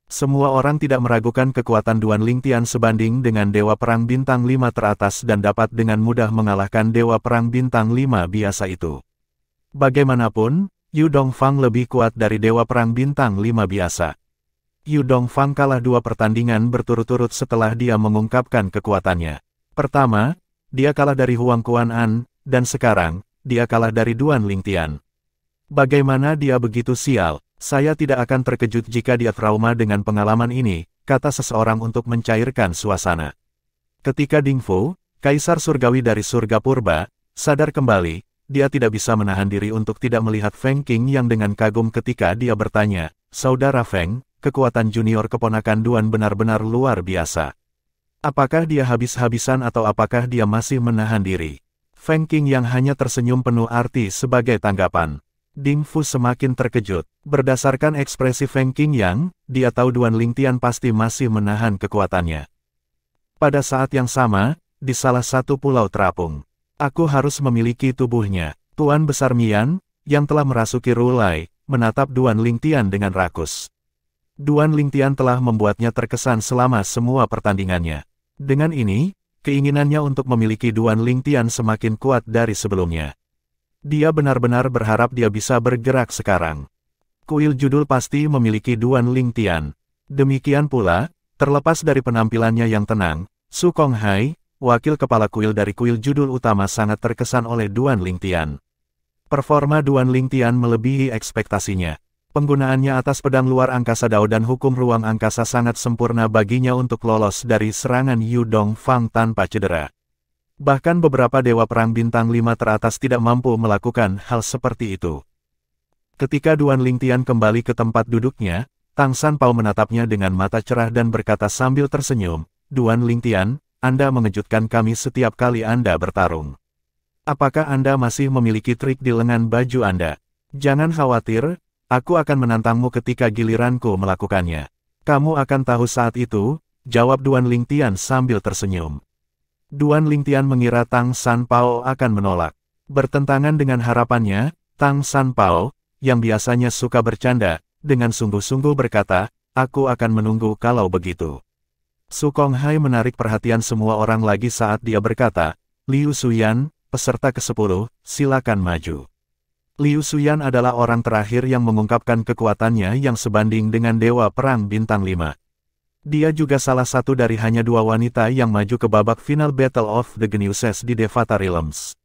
Speaker 1: Semua orang tidak meragukan kekuatan Duan Lingtian sebanding dengan Dewa Perang Bintang 5 teratas dan dapat dengan mudah mengalahkan Dewa Perang Bintang 5 biasa itu. Bagaimanapun, Yu Dongfang lebih kuat dari Dewa Perang Bintang 5 biasa. Yu Dongfang kalah 2 pertandingan berturut-turut setelah dia mengungkapkan kekuatannya. Pertama, dia kalah dari Huang Quan'an, dan sekarang, dia kalah dari Duan Lingtian. Bagaimana dia begitu sial? Saya tidak akan terkejut jika dia trauma dengan pengalaman ini, kata seseorang untuk mencairkan suasana. Ketika Ding Fu, Kaisar Surgawi dari Surga Purba, sadar kembali, dia tidak bisa menahan diri untuk tidak melihat Feng Qingyang dengan kagum ketika dia bertanya, Saudara Feng, kekuatan junior keponakan Duan benar-benar luar biasa. Apakah dia habis-habisan atau apakah dia masih menahan diri? Feng Qingyang hanya tersenyum penuh arti sebagai tanggapan. Ding Fu semakin terkejut. Berdasarkan ekspresi Feng Qingyang, dia tahu Duan Lingtian pasti masih menahan kekuatannya. Pada saat yang sama, di salah satu pulau terapung. Aku harus memiliki tubuhnya. Tuan Besar Mian, yang telah merasuki Rulai, menatap Duan Lingtian dengan rakus. Duan Lingtian telah membuatnya terkesan selama semua pertandingannya. Dengan ini, keinginannya untuk memiliki Duan Lingtian semakin kuat dari sebelumnya. Dia benar-benar berharap dia bisa bergerak sekarang. Kuil Judul pasti memiliki Duan Lingtian. Demikian pula, terlepas dari penampilannya yang tenang, Su Konghai, wakil kepala kuil dari kuil Judul utama sangat terkesan oleh Duan Lingtian. Performa Duan Lingtian melebihi ekspektasinya. Penggunaannya atas pedang luar angkasa Dao dan hukum ruang angkasa sangat sempurna baginya untuk lolos dari serangan Yu Dongfang tanpa cedera. Bahkan beberapa Dewa Perang Bintang 5 teratas tidak mampu melakukan hal seperti itu. Ketika Duan Lingtian kembali ke tempat duduknya, Tang San Pao menatapnya dengan mata cerah dan berkata sambil tersenyum, Duan Lingtian, Anda mengejutkan kami setiap kali Anda bertarung. Apakah Anda masih memiliki trik di lengan baju Anda? Jangan khawatir, aku akan menantangmu ketika giliranku melakukannya. Kamu akan tahu saat itu, jawab Duan Lingtian sambil tersenyum. Duan Lingtian mengira Tang San Pao akan menolak. Bertentangan dengan harapannya, Tang San Pao, yang biasanya suka bercanda, dengan sungguh-sungguh berkata, aku akan menunggu kalau begitu. Su Konghai menarik perhatian semua orang lagi saat dia berkata, Liu Suyan, peserta ke-10, silakan maju. Liu Suyan adalah orang terakhir yang mengungkapkan kekuatannya yang sebanding dengan Dewa Perang Bintang 5. Dia juga salah satu dari hanya 2 wanita yang maju ke babak final Battle of the Geniuses di Devata Realms.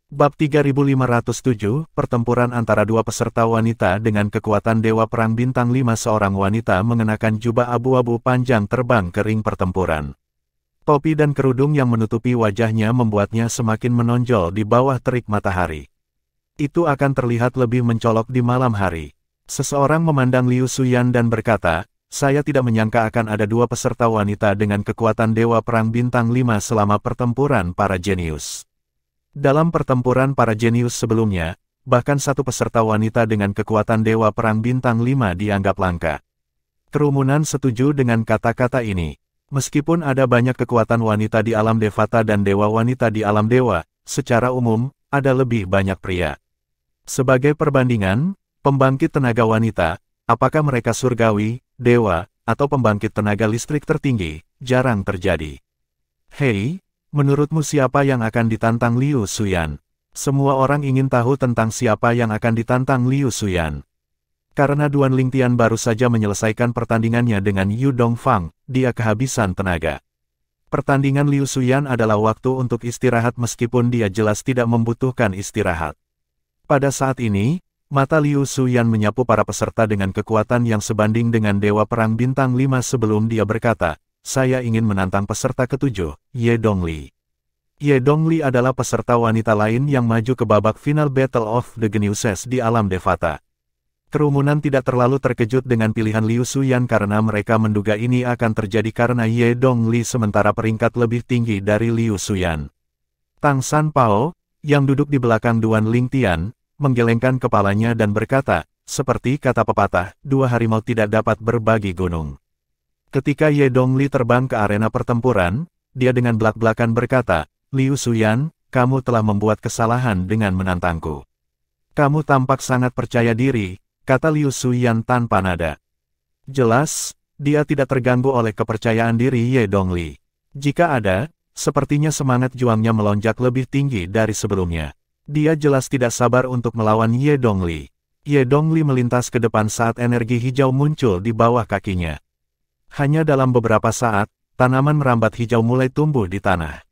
Speaker 1: Bab 3507, pertempuran antara 2 peserta wanita dengan kekuatan Dewa Perang Bintang 5. Seorang wanita mengenakan jubah abu-abu panjang terbang ke ring pertempuran. Topi dan kerudung yang menutupi wajahnya membuatnya semakin menonjol di bawah terik matahari. Itu akan terlihat lebih mencolok di malam hari. Seseorang memandang Liu Suyan dan berkata, saya tidak menyangka akan ada 2 peserta wanita dengan kekuatan Dewa Perang Bintang 5 selama pertempuran para jenius. Dalam pertempuran para jenius sebelumnya, bahkan 1 peserta wanita dengan kekuatan Dewa Perang Bintang 5 dianggap langka. Kerumunan setuju dengan kata-kata ini. Meskipun ada banyak kekuatan wanita di alam Devata dan dewa wanita di alam dewa, secara umum, ada lebih banyak pria. Sebagai perbandingan, pembangkit tenaga wanita, apakah mereka surgawi, dewa, atau pembangkit tenaga listrik tertinggi, jarang terjadi. Hei, Menurutmu siapa yang akan ditantang Liu Xuyan? Semua orang ingin tahu tentang siapa yang akan ditantang Liu Xuyan. Karena Duan Lingtian baru saja menyelesaikan pertandingannya dengan Yu Dongfang, dia kehabisan tenaga. Pertandingan Liu Xuyan adalah waktu untuk istirahat meskipun dia jelas tidak membutuhkan istirahat. Pada saat ini, mata Liu Xuyan menyapu para peserta dengan kekuatan yang sebanding dengan Dewa Perang Bintang 5 sebelum dia berkata, "Saya ingin menantang peserta ketujuh, Ye Dongli." Ye Dongli adalah peserta wanita lain yang maju ke babak final Battle of the Geniuses di alam Devata. Kerumunan tidak terlalu terkejut dengan pilihan Liu Xuyan karena mereka menduga ini akan terjadi karena Ye Dongli sementara peringkat lebih tinggi dari Liu Xuyan. Tang San Pao, yang duduk di belakang Duan Lingtian, menggelengkan kepalanya dan berkata, seperti kata pepatah, dua harimau tidak dapat berbagi gunung. Ketika Ye Dongli terbang ke arena pertempuran, dia dengan belak-belakan berkata, "Liu Xuyan, kamu telah membuat kesalahan dengan menantangku. Kamu tampak sangat percaya diri," kata Liu Xuyan tanpa nada. Jelas, dia tidak terganggu oleh kepercayaan diri Ye Dongli. Jika ada, sepertinya semangat juangnya melonjak lebih tinggi dari sebelumnya. Dia jelas tidak sabar untuk melawan Ye Dongli. Ye Dongli melintas ke depan saat energi hijau muncul di bawah kakinya. Hanya dalam beberapa saat, tanaman merambat hijau mulai tumbuh di tanah.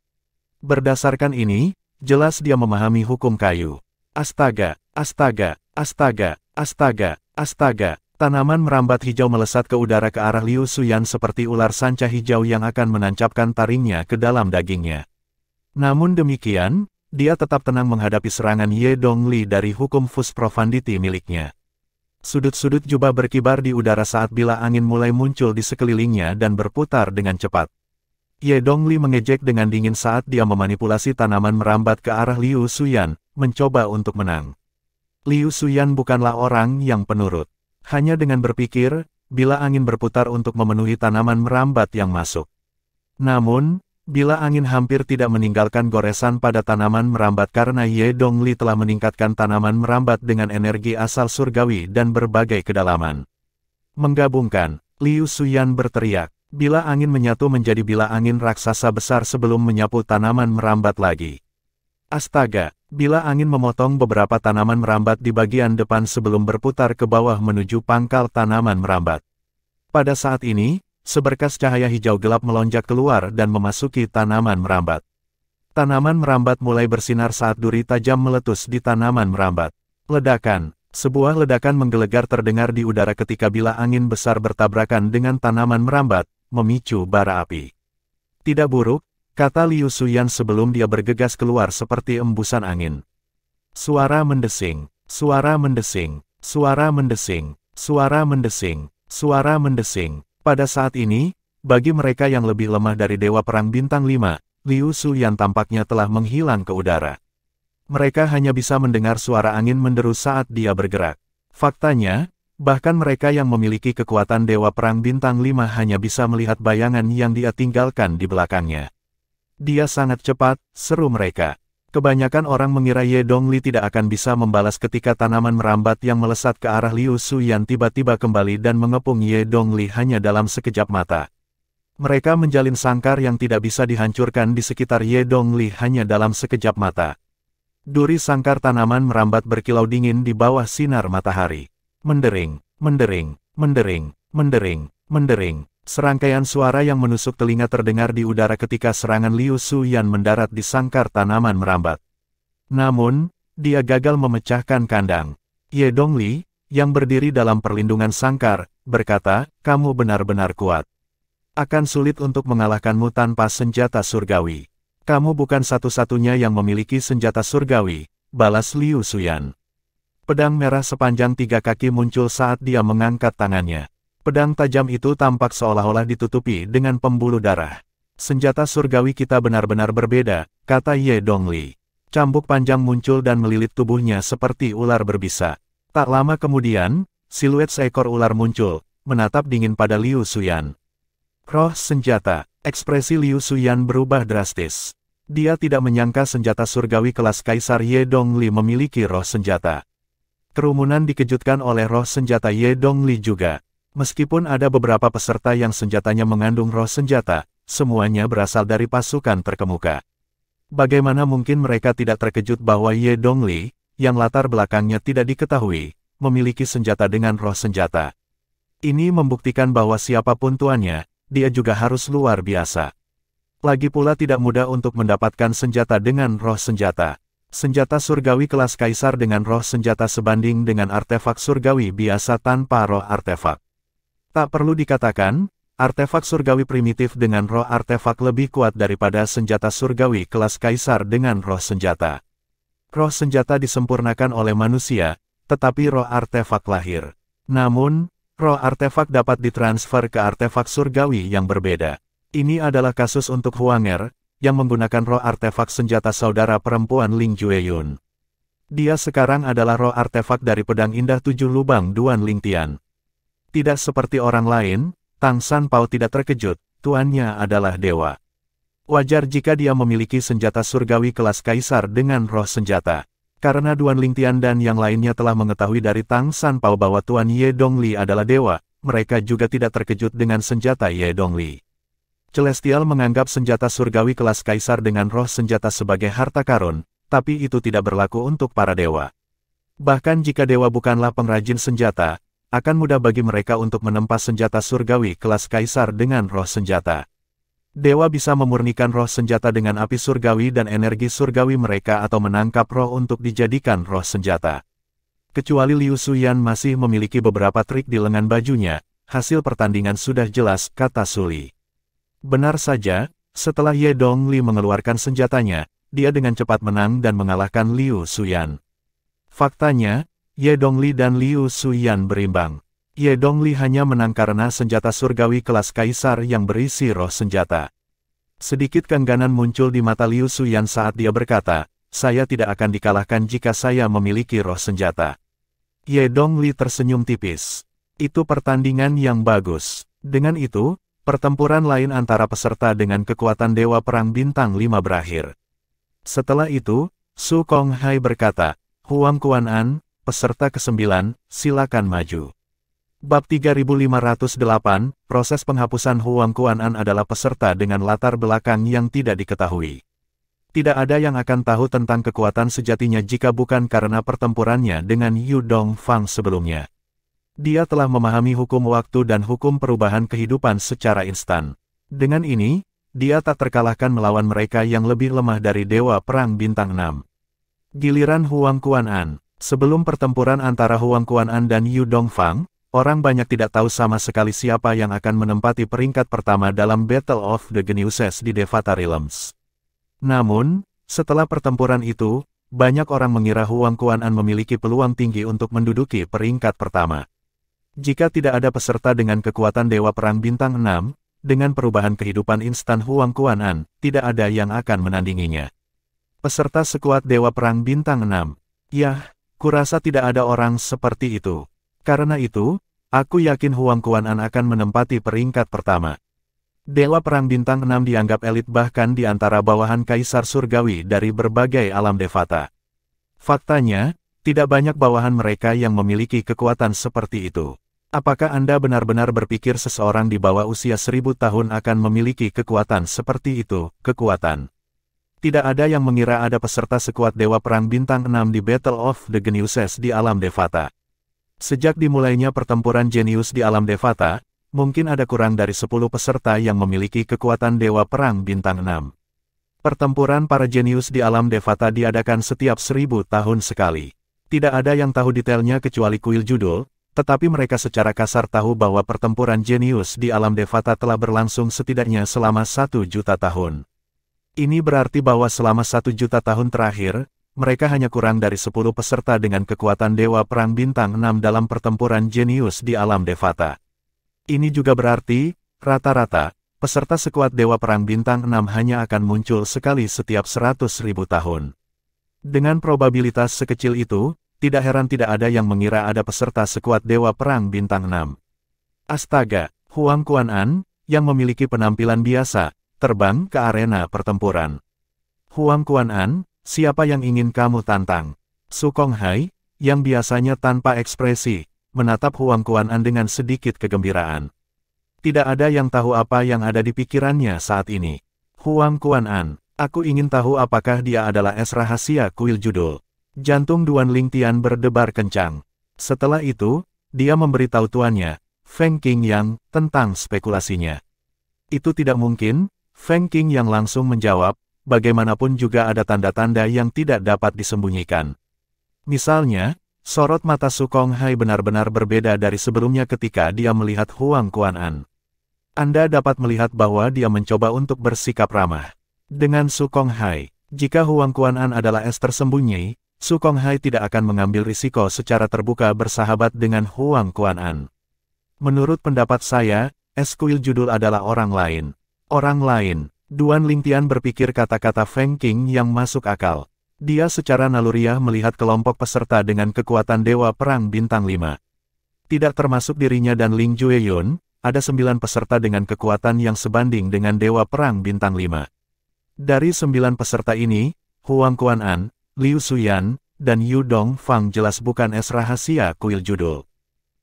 Speaker 1: Berdasarkan ini, jelas dia memahami hukum kayu. Astaga, astaga, astaga, astaga, astaga. Tanaman merambat hijau melesat ke udara ke arah Liu Xuyan seperti ular sanca hijau yang akan menancapkan taringnya ke dalam dagingnya. Namun demikian, dia tetap tenang menghadapi serangan Ye Dongli dari hukum Fus Profundity miliknya. Sudut-sudut jubah berkibar di udara saat bila angin mulai muncul di sekelilingnya dan berputar dengan cepat. Ye Dongli mengejek dengan dingin saat dia memanipulasi tanaman merambat ke arah Liu Xuyan, mencoba untuk menang. Liu Xuyan bukanlah orang yang penurut. Hanya dengan berpikir, bila angin berputar untuk memenuhi tanaman merambat yang masuk. Namun, bila angin hampir tidak meninggalkan goresan pada tanaman merambat karena Ye Dongli telah meningkatkan tanaman merambat dengan energi asal surgawi dan berbagai kedalaman. Menggabungkan, Liu Xuyan berteriak, bila angin menyatu menjadi bila angin raksasa besar sebelum menyapu tanaman merambat lagi. Astaga, bila angin memotong beberapa tanaman merambat di bagian depan sebelum berputar ke bawah menuju pangkal tanaman merambat. Pada saat ini, seberkas cahaya hijau gelap melonjak keluar dan memasuki tanaman merambat. Tanaman merambat mulai bersinar saat duri tajam meletus di tanaman merambat. Ledakan, sebuah ledakan menggelegar terdengar di udara ketika bila angin besar bertabrakan dengan tanaman merambat, memicu bara api. Tidak buruk, kata Liu Xuyan sebelum dia bergegas keluar seperti embusan angin. Suara mendesing, suara mendesing, suara mendesing, suara mendesing, suara mendesing. Pada saat ini, bagi mereka yang lebih lemah dari Dewa Perang Bintang 5, Liu Xuyan tampaknya telah menghilang ke udara. Mereka hanya bisa mendengar suara angin menderu saat dia bergerak. Faktanya, bahkan mereka yang memiliki kekuatan Dewa Perang Bintang 5 hanya bisa melihat bayangan yang dia tinggalkan di belakangnya. Dia sangat cepat, seru mereka. Kebanyakan orang mengira Ye Dongli tidak akan bisa membalas ketika tanaman merambat yang melesat ke arah Liu Xuyan tiba-tiba kembali dan mengepung Ye Dongli hanya dalam sekejap mata. Mereka menjalin sangkar yang tidak bisa dihancurkan di sekitar Ye Dongli hanya dalam sekejap mata. Duri sangkar tanaman merambat berkilau dingin di bawah sinar matahari. Mendering, mendering, mendering, mendering, mendering. Serangkaian suara yang menusuk telinga terdengar di udara ketika serangan Liu Xuyan mendarat di sangkar tanaman merambat. Namun, dia gagal memecahkan kandang. Ye Dongli, yang berdiri dalam perlindungan sangkar, berkata, "Kamu benar-benar kuat. Akan sulit untuk mengalahkanmu tanpa senjata surgawi. Kamu bukan satu-satunya yang memiliki senjata surgawi," balas Liu Xuyan. Pedang merah sepanjang 3 kaki muncul saat dia mengangkat tangannya. Pedang tajam itu tampak seolah-olah ditutupi dengan pembuluh darah. "Senjata surgawi kita benar-benar berbeda," kata Ye Dongli. Cambuk panjang muncul dan melilit tubuhnya seperti ular berbisa. Tak lama kemudian, siluet seekor ular muncul, menatap dingin pada Liu Xuyan. Roh senjata, ekspresi Liu Xuyan berubah drastis. Dia tidak menyangka senjata surgawi kelas Kaisar Ye Dongli memiliki roh senjata. Kerumunan dikejutkan oleh roh senjata Ye Dongli juga. Meskipun ada beberapa peserta yang senjatanya mengandung roh senjata, semuanya berasal dari pasukan terkemuka. Bagaimana mungkin mereka tidak terkejut bahwa Ye Dongli, yang latar belakangnya tidak diketahui, memiliki senjata dengan roh senjata. Ini membuktikan bahwa siapapun tuannya, dia juga harus luar biasa. Lagi pula tidak mudah untuk mendapatkan senjata dengan roh senjata. Senjata surgawi kelas kaisar dengan roh senjata sebanding dengan artefak surgawi biasa tanpa roh artefak. Tak perlu dikatakan, artefak surgawi primitif dengan roh artefak lebih kuat daripada senjata surgawi kelas kaisar dengan roh senjata. Roh senjata disempurnakan oleh manusia, tetapi roh artefak lahir. Namun, roh artefak dapat ditransfer ke artefak surgawi yang berbeda. Ini adalah kasus untuk Huanger, yang menggunakan roh artefak senjata saudara perempuan Ling Jueyun. Dia sekarang adalah roh artefak dari pedang indah 7 lubang Duan Lingtian. Tidak seperti orang lain, Tang San Pao tidak terkejut, tuannya adalah dewa. Wajar jika dia memiliki senjata surgawi kelas kaisar dengan roh senjata. Karena Duan Lingtian dan yang lainnya telah mengetahui dari Tang San Pao bahwa Tuan Ye Dongli adalah dewa, mereka juga tidak terkejut dengan senjata Ye Dongli. Celestial menganggap senjata surgawi kelas kaisar dengan roh senjata sebagai harta karun, tapi itu tidak berlaku untuk para dewa. Bahkan jika dewa bukanlah pengrajin senjata, akan mudah bagi mereka untuk menempa senjata surgawi kelas kaisar dengan roh senjata. Dewa bisa memurnikan roh senjata dengan api surgawi dan energi surgawi mereka atau menangkap roh untuk dijadikan roh senjata. Kecuali Liu Suyan masih memiliki beberapa trik di lengan bajunya, hasil pertandingan sudah jelas, kata Suli. Benar saja, setelah Ye Dongli mengeluarkan senjatanya, dia dengan cepat menang dan mengalahkan Liu Suyan. Faktanya, Ye Dongli dan Liu Suyan berimbang. Ye Dongli hanya menang karena senjata surgawi kelas kaisar yang berisi roh senjata. Sedikit keengganan muncul di mata Liu Suyan saat dia berkata, saya tidak akan dikalahkan jika saya memiliki roh senjata. Ye Dongli tersenyum tipis. Itu pertandingan yang bagus. Dengan itu, pertempuran lain antara peserta dengan kekuatan Dewa Perang Bintang 5 berakhir. Setelah itu, Su Konghai berkata, Huang Kuan-an, peserta ke-9, silakan maju. Bab 3508, proses penghapusan Huang Kuan-an adalah peserta dengan latar belakang yang tidak diketahui. Tidak ada yang akan tahu tentang kekuatan sejatinya jika bukan karena pertempurannya dengan Yu Dongfang sebelumnya. Dia telah memahami hukum waktu dan hukum perubahan kehidupan secara instan. Dengan ini, dia tak terkalahkan melawan mereka yang lebih lemah dari Dewa Perang Bintang 6. Giliran Huang Kuan-an. Sebelum pertempuran antara Huang Kuan-an dan Yu Dongfang, orang banyak tidak tahu sama sekali siapa yang akan menempati peringkat pertama dalam Battle of the Geniuses di Devata Realms. Namun, setelah pertempuran itu, banyak orang mengira Huang Kuan-an memiliki peluang tinggi untuk menduduki peringkat pertama. Jika tidak ada peserta dengan kekuatan Dewa Perang Bintang 6, dengan perubahan kehidupan instan Huang Kuan-an, tidak ada yang akan menandinginya. Peserta sekuat Dewa Perang Bintang 6. Yah, kurasa tidak ada orang seperti itu. Karena itu, aku yakin Huang Kuan-an akan menempati peringkat pertama. Dewa Perang Bintang 6 dianggap elit bahkan di antara bawahan Kaisar Surgawi dari berbagai alam Devata. Faktanya, tidak banyak bawahan mereka yang memiliki kekuatan seperti itu. Apakah Anda benar-benar berpikir seseorang di bawah usia 1000 tahun akan memiliki kekuatan seperti itu, kekuatan? Tidak ada yang mengira ada peserta sekuat Dewa Perang Bintang 6 di Battle of the Geniuses di alam Devata. Sejak dimulainya pertempuran jenius di alam Devata, mungkin ada kurang dari 10 peserta yang memiliki kekuatan Dewa Perang Bintang 6. Pertempuran para jenius di alam Devata diadakan setiap 1000 tahun sekali. Tidak ada yang tahu detailnya kecuali kuil judul, tetapi mereka secara kasar tahu bahwa pertempuran jenius di alam Devata telah berlangsung setidaknya selama 1 juta tahun. Ini berarti bahwa selama 1 juta tahun terakhir, mereka hanya kurang dari 10 peserta dengan kekuatan Dewa Perang Bintang 6 dalam pertempuran jenius di alam Devata. Ini juga berarti, rata-rata, peserta sekuat Dewa Perang Bintang 6 hanya akan muncul sekali setiap 100.000 tahun. Dengan probabilitas sekecil itu, tidak heran tidak ada yang mengira ada peserta sekuat Dewa Perang Bintang 6. Astaga, Huang Kuan-an, yang memiliki penampilan biasa, terbang ke arena pertempuran. Huang Kuan-an, siapa yang ingin kamu tantang? Su Konghai, yang biasanya tanpa ekspresi, menatap Huang Kuan-an dengan sedikit kegembiraan. Tidak ada yang tahu apa yang ada di pikirannya saat ini. Huang Kuan-an, Aku ingin tahu apakah dia adalah es rahasia kuil judul. Jantung Duan Lingtian berdebar kencang. Setelah itu, dia memberitahu tuannya, Feng Qingyang, tentang spekulasinya. Itu tidak mungkin, Feng Qingyang langsung menjawab, bagaimanapun juga ada tanda-tanda yang tidak dapat disembunyikan. Misalnya, sorot mata Su Konghai benar-benar berbeda dari sebelumnya ketika dia melihat Huang Kuan-an. Anda dapat melihat bahwa dia mencoba untuk bersikap ramah dengan Su Konghai. Jika Huang Kuan-an adalah es tersembunyi, Su Konghai tidak akan mengambil risiko secara terbuka bersahabat dengan Huang Kuan-an. Menurut pendapat saya, es kuil judul adalah orang lain. Orang lain. Duan Lingtian berpikir kata-kata Feng Qing yang masuk akal. Dia secara naluriah melihat kelompok peserta dengan kekuatan Dewa Perang Bintang 5. Tidak termasuk dirinya dan Ling Jueyun, ada 9 peserta dengan kekuatan yang sebanding dengan Dewa Perang Bintang 5. Dari 9 peserta ini, Huang Kuan-an, Liu Suyan, dan Yu Dongfang jelas bukan es rahasia kuil judul.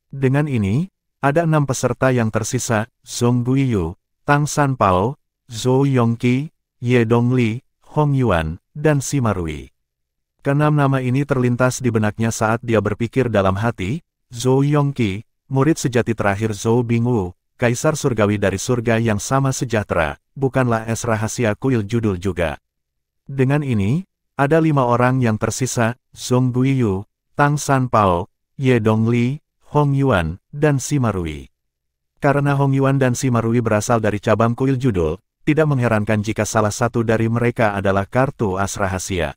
Speaker 1: Dengan ini, ada 6 peserta yang tersisa, Zhong Guiyu, Tang Sanpao, Zhou Yongqi, Ye Dongli, Hong Yuan, dan Sima Rui. Keenam nama ini terlintas di benaknya saat dia berpikir dalam hati, Zhou Yongqi, murid sejati terakhir Zhou Bingwu, Kaisar Surgawi dari surga yang sama sejahtera, bukanlah es rahasia kuil judul juga. Dengan ini, ada 5 orang yang tersisa, Zhong Guiyu, Tang Sanpao, Ye Dongli, Hong Yuan, dan Sima Rui. Karena Hong Yuan dan Sima Rui berasal dari cabang kuil judul, tidak mengherankan jika salah satu dari mereka adalah kartu as rahasia.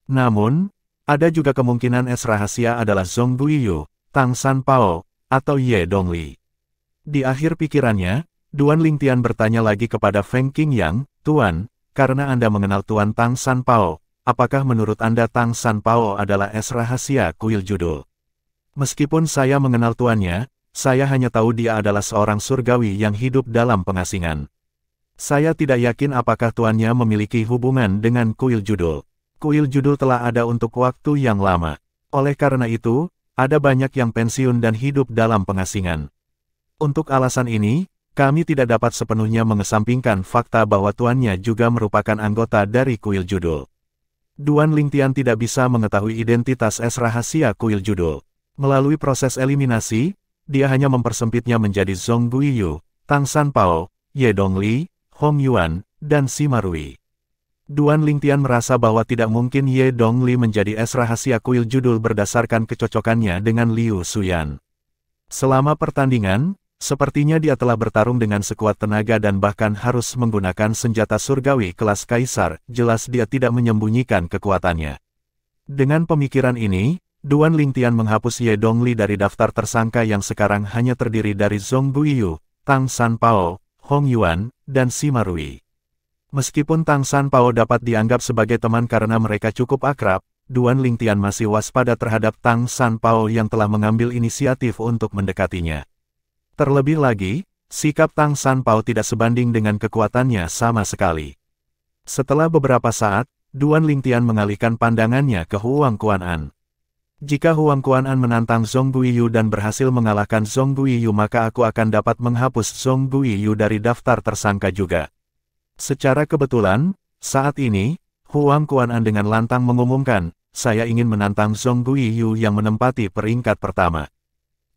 Speaker 1: Namun, ada juga kemungkinan es rahasia adalah Zhong Guiyu, Tang Sanpao, atau Ye Dongli. Di akhir pikirannya, Duan Lingtian bertanya lagi kepada Feng Qingyang, Tuan, karena Anda mengenal Tuan Tang Sanpao, apakah menurut Anda Tang Sanpao adalah es rahasia kuil judul? Meskipun saya mengenal tuannya, saya hanya tahu dia adalah seorang surgawi yang hidup dalam pengasingan. Saya tidak yakin apakah tuannya memiliki hubungan dengan kuil judul. Kuil judul telah ada untuk waktu yang lama. Oleh karena itu, ada banyak yang pensiun dan hidup dalam pengasingan. Untuk alasan ini, kami tidak dapat sepenuhnya mengesampingkan fakta bahwa tuannya juga merupakan anggota dari kuil judul. Duan Lingtian tidak bisa mengetahui identitas es rahasia kuil judul. Melalui proses eliminasi, dia hanya mempersempitnya menjadi Zhong Guiyu, Tang Sanpao, Ye Dongli, Hong Yuan, dan Sima Rui. Duan Lingtian merasa bahwa tidak mungkin Ye Dongli menjadi es rahasia kuil judul berdasarkan kecocokannya dengan Liu Suyan. Selama pertandingan, sepertinya dia telah bertarung dengan sekuat tenaga dan bahkan harus menggunakan senjata surgawi kelas kaisar, jelas dia tidak menyembunyikan kekuatannya. Dengan pemikiran ini, Duan Lingtian menghapus Ye Dongli dari daftar tersangka yang sekarang hanya terdiri dari Zhong Guiyu, Tang Sanpao, Hong Yuan, dan Sima Rui. Meskipun Tang Sanpao dapat dianggap sebagai teman karena mereka cukup akrab, Duan Lingtian masih waspada terhadap Tang Sanpao yang telah mengambil inisiatif untuk mendekatinya. Terlebih lagi, sikap Tang Sanpao tidak sebanding dengan kekuatannya sama sekali. Setelah beberapa saat, Duan Lingtian mengalihkan pandangannya ke Huang Kuan-an. Jika Huang Kuan-an menantang Zhong Guiyu dan berhasil mengalahkan Zhong Guiyu maka aku akan dapat menghapus Zhong Guiyu dari daftar tersangka juga. Secara kebetulan, saat ini, Huang Kuan-an dengan lantang mengumumkan, saya ingin menantang Zhong Guiyu yang menempati peringkat pertama.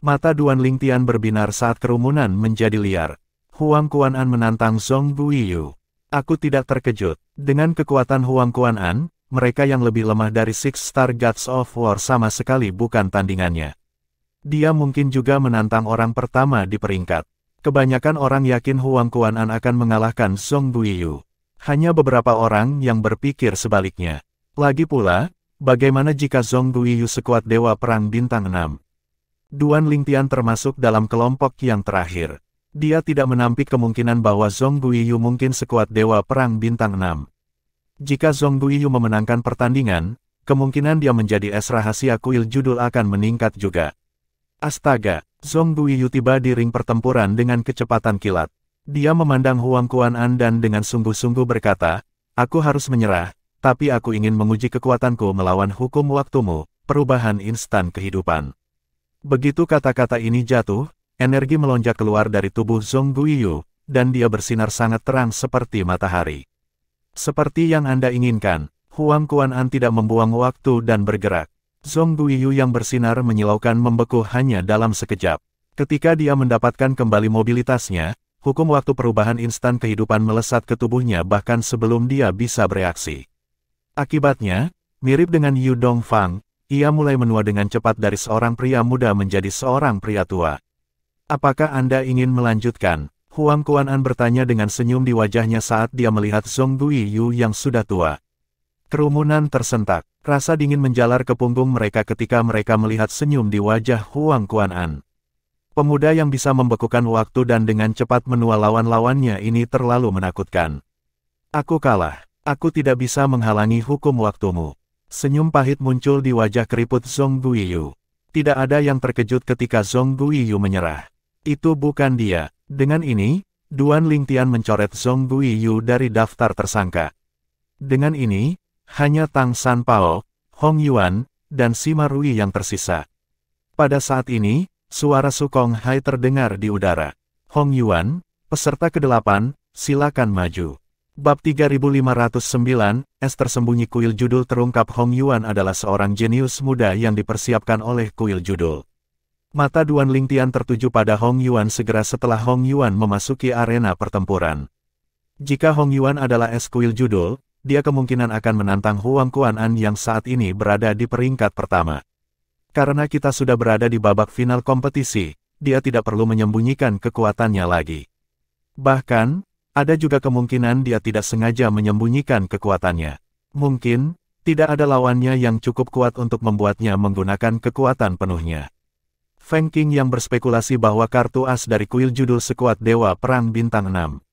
Speaker 1: Mata Duan Lingtian berbinar saat kerumunan menjadi liar. Huang Kuan-an menantang Zhong Guiyu. Aku tidak terkejut. Dengan kekuatan Huang Kuan-an, mereka yang lebih lemah dari Six Star Gods of War sama sekali bukan tandingannya. Dia mungkin juga menantang orang pertama di peringkat. Kebanyakan orang yakin Huang Kuan-an akan mengalahkan Zhong Guiyu. Hanya beberapa orang yang berpikir sebaliknya. Lagi pula, bagaimana jika Zhong Guiyu sekuat Dewa Perang Bintang 6? Duan Lingtian termasuk dalam kelompok yang terakhir. Dia tidak menampik kemungkinan bahwa Zhong Guiyu mungkin sekuat Dewa Perang Bintang 6. Jika Zhong Guiyu memenangkan pertandingan, kemungkinan dia menjadi es rahasia kuil judul akan meningkat juga. Astaga, Zhong Guiyu tiba di ring pertempuran dengan kecepatan kilat. Dia memandang Huang Kuan-an dan dengan sungguh-sungguh berkata, aku harus menyerah, tapi aku ingin menguji kekuatanku melawan hukum waktumu, perubahan instan kehidupan. Begitu kata-kata ini jatuh, energi melonjak keluar dari tubuh Zhong Guiyu, dan dia bersinar sangat terang seperti matahari. Seperti yang Anda inginkan, Huang Kuan-an tidak membuang waktu dan bergerak. Zhong Guiyu yang bersinar menyilaukan membeku hanya dalam sekejap. Ketika dia mendapatkan kembali mobilitasnya, hukum waktu perubahan instan kehidupan melesat ke tubuhnya bahkan sebelum dia bisa bereaksi. Akibatnya, mirip dengan Yu Dongfang, ia mulai menua dengan cepat dari seorang pria muda menjadi seorang pria tua. Apakah Anda ingin melanjutkan? Huang Kuan-an bertanya dengan senyum di wajahnya saat dia melihat Zhong Guiyu yang sudah tua. Kerumunan tersentak, rasa dingin menjalar ke punggung mereka ketika mereka melihat senyum di wajah Huang Kuan-an. Pemuda yang bisa membekukan waktu dan dengan cepat menua lawan-lawannya ini terlalu menakutkan. Aku kalah, aku tidak bisa menghalangi hukum waktumu. Senyum pahit muncul di wajah keriput Zhong Guiyu. Tidak ada yang terkejut ketika Zhong Guiyu menyerah. Itu bukan dia. Dengan ini, Duan Lingtian mencoret Zhong Guiyu dari daftar tersangka. Dengan ini, hanya Tang Sanpao, Hong Yuan, dan Sima Rui yang tersisa. Pada saat ini, suara Su Konghai terdengar di udara. Hong Yuan, peserta ke-8, silakan maju. Bab 3509, Es Tersembunyi Kuil Judul terungkap. Hong Yuan adalah seorang jenius muda yang dipersiapkan oleh Kuil Judul. Mata Duan Lingtian tertuju pada Hong Yuan segera setelah Hong Yuan memasuki arena pertempuran. Jika Hong Yuan adalah es kuil judul, dia kemungkinan akan menantang Huang Kuan-an yang saat ini berada di peringkat pertama. Karena kita sudah berada di babak final kompetisi, dia tidak perlu menyembunyikan kekuatannya lagi. Bahkan, ada juga kemungkinan dia tidak sengaja menyembunyikan kekuatannya. Mungkin, tidak ada lawannya yang cukup kuat untuk membuatnya menggunakan kekuatan penuhnya. Feng Qing yang berspekulasi bahwa kartu as dari kuil judul sekuat Dewa Perang Bintang 6.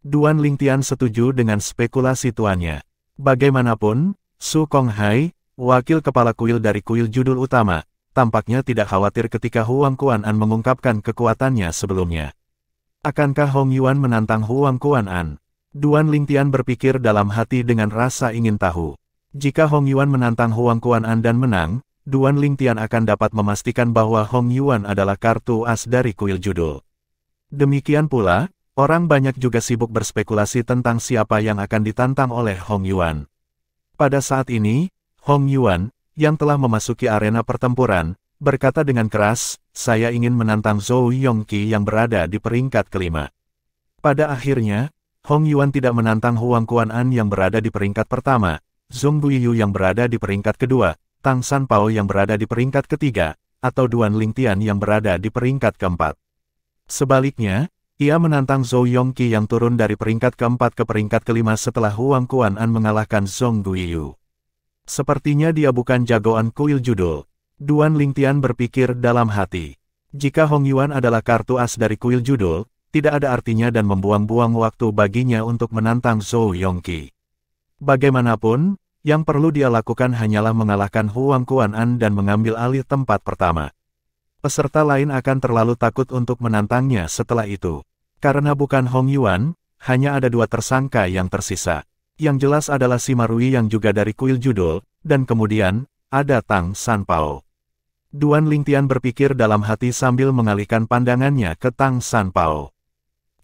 Speaker 1: Duan Lingtian setuju dengan spekulasi tuannya. Bagaimanapun, Su Konghai, wakil kepala kuil dari kuil judul utama, tampaknya tidak khawatir ketika Huang Kuan-an mengungkapkan kekuatannya sebelumnya. Akankah Hong Yuan menantang Huang Kuan-an? Duan Lingtian berpikir dalam hati dengan rasa ingin tahu. Jika Hong Yuan menantang Huang Kuan-an dan menang, Duan Lingtian akan dapat memastikan bahwa Hong Yuan adalah kartu as dari kuil judul. Demikian pula, orang banyak juga sibuk berspekulasi tentang siapa yang akan ditantang oleh Hong Yuan. Pada saat ini, Hong Yuan, yang telah memasuki arena pertempuran, berkata dengan keras, saya ingin menantang Zhou Yongqi yang berada di peringkat kelima. Pada akhirnya, Hong Yuan tidak menantang Huang Kuan-an yang berada di peringkat pertama, Zhong Guiyu yang berada di peringkat kedua, Tang Sanpao yang berada di peringkat ketiga, atau Duan Lingtian yang berada di peringkat keempat. Sebaliknya, ia menantang Zhou Yongqi yang turun dari peringkat keempat ke peringkat kelima setelah Huang Kuan-an mengalahkan Zhong Guiyu. Sepertinya dia bukan jagoan kuil judul. Duan Lingtian berpikir dalam hati. Jika Hong Yuan adalah kartu as dari kuil judul, tidak ada artinya dan membuang-buang waktu baginya untuk menantang Zhou Yongqi. Bagaimanapun, yang perlu dia lakukan hanyalah mengalahkan Huang Kuan-an dan mengambil alih tempat pertama. Peserta lain akan terlalu takut untuk menantangnya setelah itu. Karena bukan Hong Yuan, hanya ada dua tersangka yang tersisa. Yang jelas adalah Sima Rui yang juga dari kuil judul, dan kemudian, ada Tang Sanpao. Duan Lingtian berpikir dalam hati sambil mengalihkan pandangannya ke Tang Sanpao.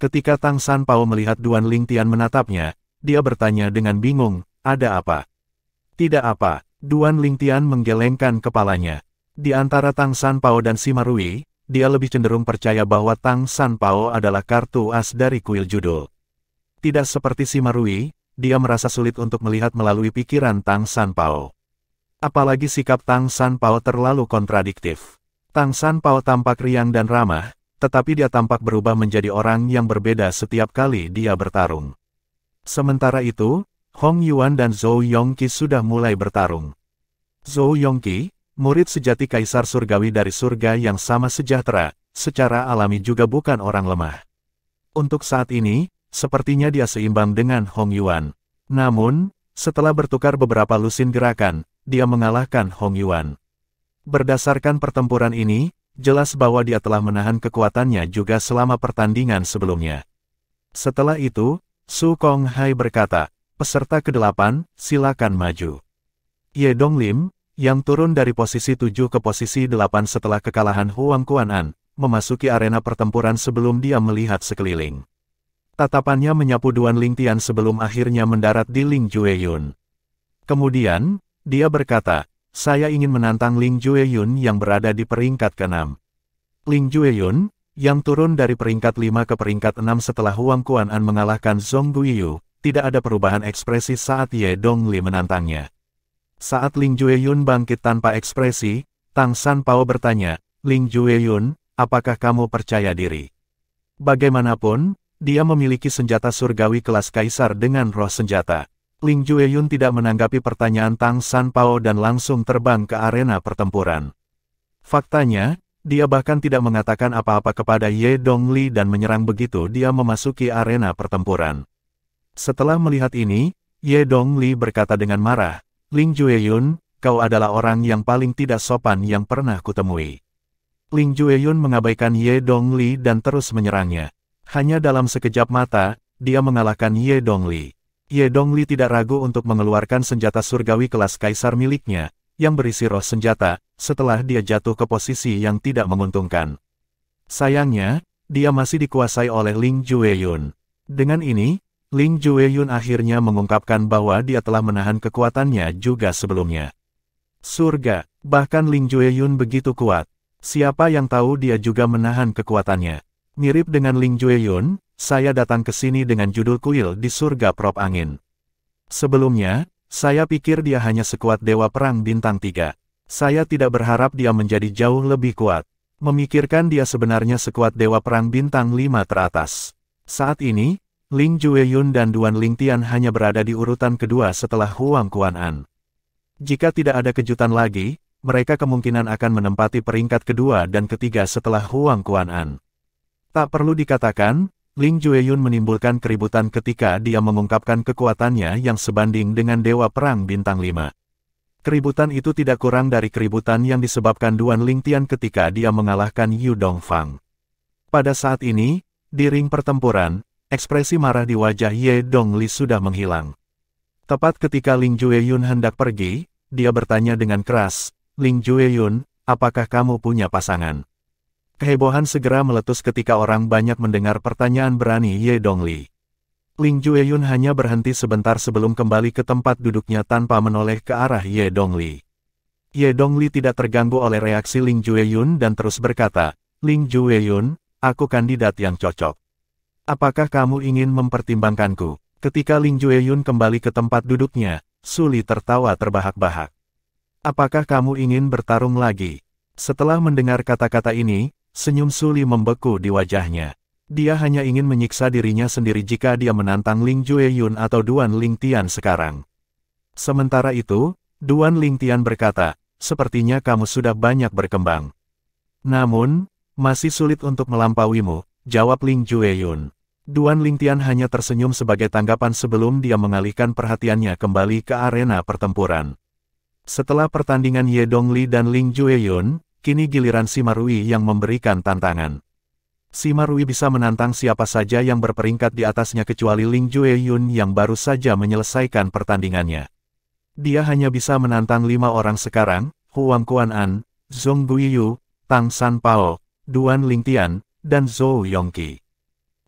Speaker 1: Ketika Tang Sanpao melihat Duan Lingtian menatapnya, dia bertanya dengan bingung, ada apa? Tidak apa, Duan Lingtian menggelengkan kepalanya. Di antara Tang Sanpao dan Sima Rui, dia lebih cenderung percaya bahwa Tang Sanpao adalah kartu as dari kuil judul. Tidak seperti Sima Rui, dia merasa sulit untuk melihat melalui pikiran Tang Sanpao. Apalagi sikap Tang Sanpao terlalu kontradiktif. Tang Sanpao tampak riang dan ramah, tetapi dia tampak berubah menjadi orang yang berbeda setiap kali dia bertarung. Sementara itu, Hong Yuan dan Zhou Yongqi sudah mulai bertarung. Zhou Yongqi, murid sejati Kaisar Surgawi dari surga yang sama sejahtera, secara alami juga bukan orang lemah. Untuk saat ini, sepertinya dia seimbang dengan Hong Yuan. Namun, setelah bertukar beberapa lusin gerakan, dia mengalahkan Hong Yuan. Berdasarkan pertempuran ini, jelas bahwa dia telah menahan kekuatannya juga selama pertandingan sebelumnya. Setelah itu, Su Konghai berkata, peserta ke-8, silakan maju. Ye Donglim, yang turun dari posisi 7 ke posisi 8 setelah kekalahan Huang Kuan-an, memasuki arena pertempuran sebelum dia melihat sekeliling. Tatapannya menyapu Duan Lingtian sebelum akhirnya mendarat di Ling Jueyun. Kemudian, dia berkata, saya ingin menantang Ling Jueyun yang berada di peringkat ke-6. Ling Jueyun, yang turun dari peringkat 5 ke peringkat 6 setelah Huang Kuan-an mengalahkan Zhong Guiyu, tidak ada perubahan ekspresi saat Ye Dongli menantangnya. Saat Ling Jueyun bangkit tanpa ekspresi, Tang San Pao bertanya, Ling Jueyun, apakah kamu percaya diri? Bagaimanapun, dia memiliki senjata surgawi kelas kaisar dengan roh senjata. Ling Jueyun tidak menanggapi pertanyaan Tang San Pao dan langsung terbang ke arena pertempuran. Faktanya, dia bahkan tidak mengatakan apa-apa kepada Ye Dongli dan menyerang begitu dia memasuki arena pertempuran. Setelah melihat ini, Ye Dongli berkata dengan marah, Ling Jueyun, kau adalah orang yang paling tidak sopan yang pernah kutemui. Ling Jueyun mengabaikan Ye Dongli dan terus menyerangnya. Hanya dalam sekejap mata, dia mengalahkan Ye Dongli. Ye Dongli tidak ragu untuk mengeluarkan senjata surgawi kelas kaisar miliknya, yang berisi roh senjata, setelah dia jatuh ke posisi yang tidak menguntungkan. Sayangnya, dia masih dikuasai oleh Ling Jueyun. Dengan ini, Ling Jueyun akhirnya mengungkapkan bahwa dia telah menahan kekuatannya juga sebelumnya. Surga, bahkan Ling Jueyun begitu kuat. Siapa yang tahu dia juga menahan kekuatannya. Mirip dengan Ling Jueyun, saya datang ke sini dengan judul kuil di surga prop angin. Sebelumnya, saya pikir dia hanya sekuat Dewa Perang Bintang 3. Saya tidak berharap dia menjadi jauh lebih kuat. Memikirkan dia sebenarnya sekuat Dewa Perang Bintang 5 teratas. Saat ini, Ling Jueyun dan Duan Lingtian hanya berada di urutan kedua setelah Huang Kuan-an. Jika tidak ada kejutan lagi, mereka kemungkinan akan menempati peringkat kedua dan ketiga setelah Huang Kuan-an. Tak perlu dikatakan, Ling Jueyun menimbulkan keributan ketika dia mengungkapkan kekuatannya yang sebanding dengan Dewa Perang Bintang 5. Keributan itu tidak kurang dari keributan yang disebabkan Duan Lingtian ketika dia mengalahkan Yu Dongfang. Pada saat ini, di ring pertempuran, ekspresi marah di wajah Ye Dongli sudah menghilang. Tepat ketika Ling Jueyun hendak pergi, dia bertanya dengan keras, Ling Jueyun, apakah kamu punya pasangan? Kehebohan segera meletus ketika orang banyak mendengar pertanyaan berani Ye Dongli. Ling Jueyun hanya berhenti sebentar sebelum kembali ke tempat duduknya tanpa menoleh ke arah Ye Dongli. Ye Dongli tidak terganggu oleh reaksi Ling Jueyun dan terus berkata, Ling Jueyun, aku kandidat yang cocok. Apakah kamu ingin mempertimbangkanku? Ketika Ling Jueyun kembali ke tempat duduknya, Su Li tertawa terbahak-bahak. Apakah kamu ingin bertarung lagi? Setelah mendengar kata-kata ini, senyum Su Li membeku di wajahnya. Dia hanya ingin menyiksa dirinya sendiri jika dia menantang Ling Jueyun atau Duan Lingtian sekarang. Sementara itu, Duan Lingtian berkata, sepertinya kamu sudah banyak berkembang. Namun, masih sulit untuk melampauimu, jawab Ling Jueyun. Duan Lingtian hanya tersenyum sebagai tanggapan sebelum dia mengalihkan perhatiannya kembali ke arena pertempuran. Setelah pertandingan Ye Dongli dan Ling Jueyun, kini giliran Sima Rui yang memberikan tantangan. Sima Rui bisa menantang siapa saja yang berperingkat di atasnya kecuali Ling Jueyun yang baru saja menyelesaikan pertandingannya. Dia hanya bisa menantang 5 orang sekarang, Huang Kuan-an, Zhong Guiyu, Tang San Pao, Duan Lingtian, dan Zhou Yongqi.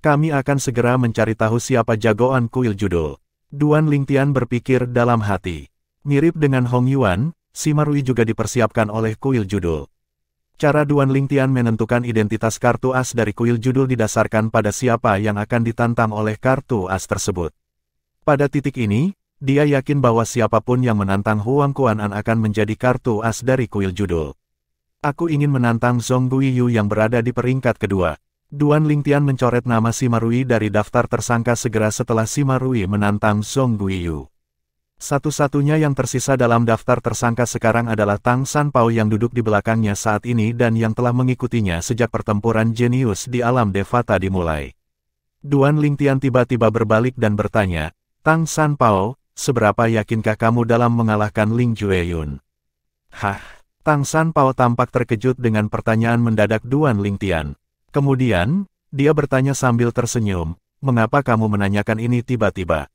Speaker 1: Kami akan segera mencari tahu siapa jagoan kuil judul. Duan Lingtian berpikir dalam hati. Mirip dengan Hong Yuan, Sima Rui juga dipersiapkan oleh kuil judul. Cara Duan Lingtian menentukan identitas kartu as dari kuil judul didasarkan pada siapa yang akan ditantang oleh kartu as tersebut. Pada titik ini, dia yakin bahwa siapapun yang menantang Huang Kuan-an akan menjadi kartu as dari kuil judul. Aku ingin menantang Zhong Guiyu yang berada di peringkat kedua. Duan Lingtian mencoret nama Sima Rui dari daftar tersangka segera setelah Sima Rui menantang Zhong Guiyu. Satu-satunya yang tersisa dalam daftar tersangka sekarang adalah Tang San Pao yang duduk di belakangnya saat ini dan yang telah mengikutinya sejak pertempuran jenius di alam Devata dimulai. Duan Lingtian tiba-tiba berbalik dan bertanya, Tang San Pao, seberapa yakinkah kamu dalam mengalahkan Ling Jueyun? Hah? Tang San Pao tampak terkejut dengan pertanyaan mendadak Duan Lingtian. Kemudian, dia bertanya sambil tersenyum, mengapa kamu menanyakan ini tiba-tiba?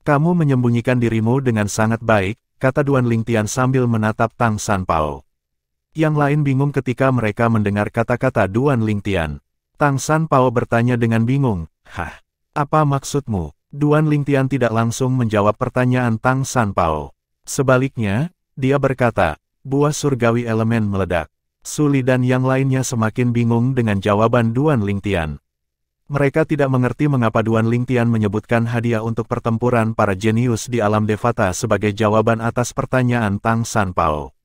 Speaker 1: Kamu menyembunyikan dirimu dengan sangat baik, kata Duan Lingtian sambil menatap Tang San Pao. Yang lain bingung ketika mereka mendengar kata-kata Duan Lingtian. Tang San Pao bertanya dengan bingung, hah? Apa maksudmu? Duan Lingtian tidak langsung menjawab pertanyaan Tang Sanpao. Sebaliknya, dia berkata, buah surgawi elemen meledak. Su Li dan yang lainnya semakin bingung dengan jawaban Duan Lingtian. Mereka tidak mengerti mengapa Duan Lingtian menyebutkan hadiah untuk pertempuran para jenius di alam Devata sebagai jawaban atas pertanyaan Tang Sanpao.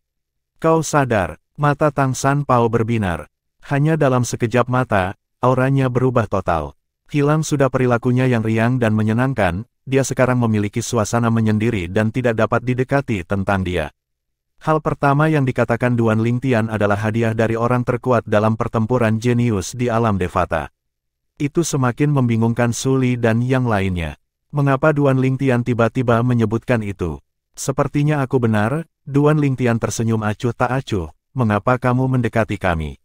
Speaker 1: Kau sadar, mata Tang Sanpao berbinar. Hanya dalam sekejap mata, auranya berubah total. Hilang sudah perilakunya yang riang dan menyenangkan, dia sekarang memiliki suasana menyendiri dan tidak dapat didekati tentang dia. Hal pertama yang dikatakan Duan Lingtian adalah hadiah dari orang terkuat dalam pertempuran jenius di alam Devata. Itu semakin membingungkan Su Li dan yang lainnya. Mengapa Duan Lingtian tiba-tiba menyebutkan itu? Sepertinya aku benar, Duan Lingtian tersenyum acuh tak acuh, mengapa kamu mendekati kami?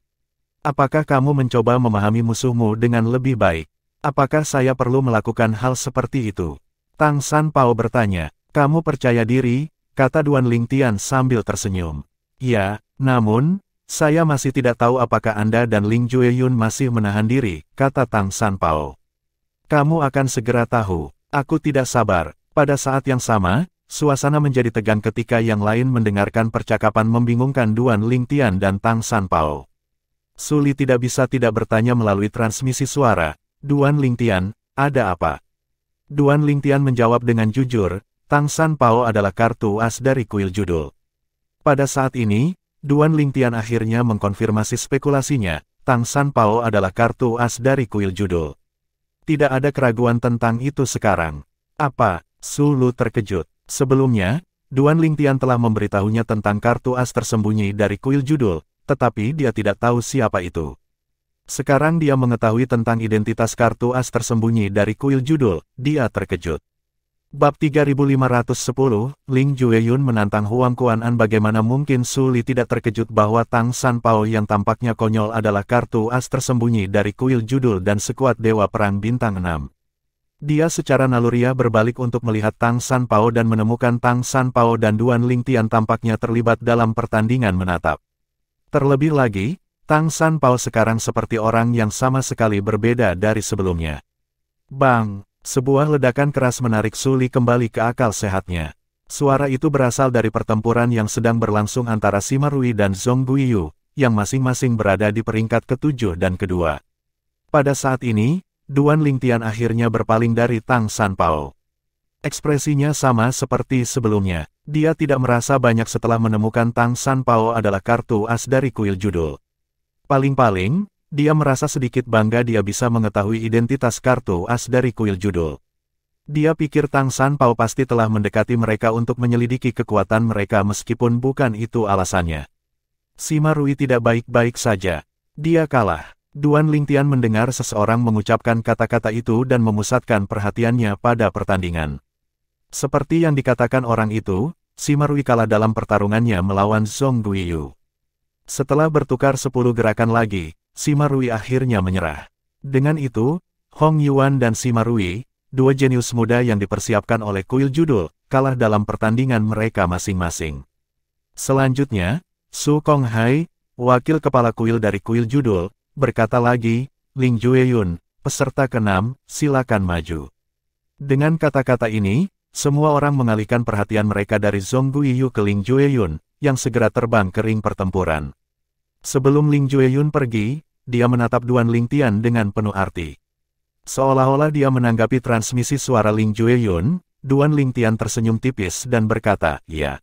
Speaker 1: Apakah kamu mencoba memahami musuhmu dengan lebih baik? Apakah saya perlu melakukan hal seperti itu? Tang Sanpao bertanya. Kamu percaya diri? Kata Duan Lingtian sambil tersenyum. Ya, namun, saya masih tidak tahu apakah Anda dan Ling Jueyun masih menahan diri, kata Tang Sanpao. Kamu akan segera tahu. Aku tidak sabar. Pada saat yang sama, suasana menjadi tegang ketika yang lain mendengarkan percakapan membingungkan Duan Lingtian dan Tang Sanpao. Su Li tidak bisa tidak bertanya melalui transmisi suara, Duan Lingtian, ada apa? Duan Lingtian menjawab dengan jujur, Tang Sanpao adalah kartu as dari kuil judul. Pada saat ini, Duan Lingtian akhirnya mengkonfirmasi spekulasinya, Tang Sanpao adalah kartu as dari kuil judul. Tidak ada keraguan tentang itu sekarang. Apa? Su Lu terkejut. Sebelumnya, Duan Lingtian telah memberitahunya tentang kartu as tersembunyi dari kuil judul, tetapi dia tidak tahu siapa itu. Sekarang dia mengetahui tentang identitas kartu as tersembunyi dari kuil judul, dia terkejut. Bab 3510, Ling Jueyun menantang Huang Kuan-an. Bagaimana mungkin Su Li tidak terkejut bahwa Tang Sanpao yang tampaknya konyol adalah kartu as tersembunyi dari kuil judul dan sekuat Dewa Perang Bintang 6. Dia secara naluriah berbalik untuk melihat Tang Sanpao dan menemukan Tang Sanpao dan Duan Lingtian tampaknya terlibat dalam pertandingan menatap. Terlebih lagi, Tang Sanpao sekarang seperti orang yang sama sekali berbeda dari sebelumnya. Bang! Sebuah ledakan keras menarik Su Li kembali ke akal sehatnya. Suara itu berasal dari pertempuran yang sedang berlangsung antara Sima Rui dan Zhong Guiyu, yang masing-masing berada di peringkat ke-7 dan ke-2. Pada saat ini, Duan Lingtian akhirnya berpaling dari Tang Sanpao. Ekspresinya sama seperti sebelumnya. Dia tidak merasa banyak setelah menemukan Tang Sanpao adalah kartu as dari kuil judul. Paling-paling, dia merasa sedikit bangga dia bisa mengetahui identitas kartu as dari kuil judul. Dia pikir Tang Sanpao pasti telah mendekati mereka untuk menyelidiki kekuatan mereka meskipun bukan itu alasannya. Sima Rui tidak baik-baik saja. Dia kalah. Duan Lingtian mendengar seseorang mengucapkan kata-kata itu dan memusatkan perhatiannya pada pertandingan. Seperti yang dikatakan orang itu, Sima Rui kalah dalam pertarungannya melawan Zhong Guiyu. Setelah bertukar 10 gerakan lagi, Sima Rui akhirnya menyerah. Dengan itu, Hong Yuan dan Sima Rui, dua jenius muda yang dipersiapkan oleh kuil judul, kalah dalam pertandingan mereka masing-masing. Selanjutnya, Su Konghai, wakil kepala kuil dari kuil judul, berkata lagi, Ling Jueyun, peserta ke-6, silakan maju. Dengan kata-kata ini, semua orang mengalihkan perhatian mereka dari Zhong Guiyu ke Ling Jueyun, yang segera terbang ke ring pertempuran. Sebelum Ling Jueyun pergi, dia menatap Duan Lingtian dengan penuh arti. Seolah-olah dia menanggapi transmisi suara Ling Jueyun, Duan Lingtian tersenyum tipis dan berkata, ya.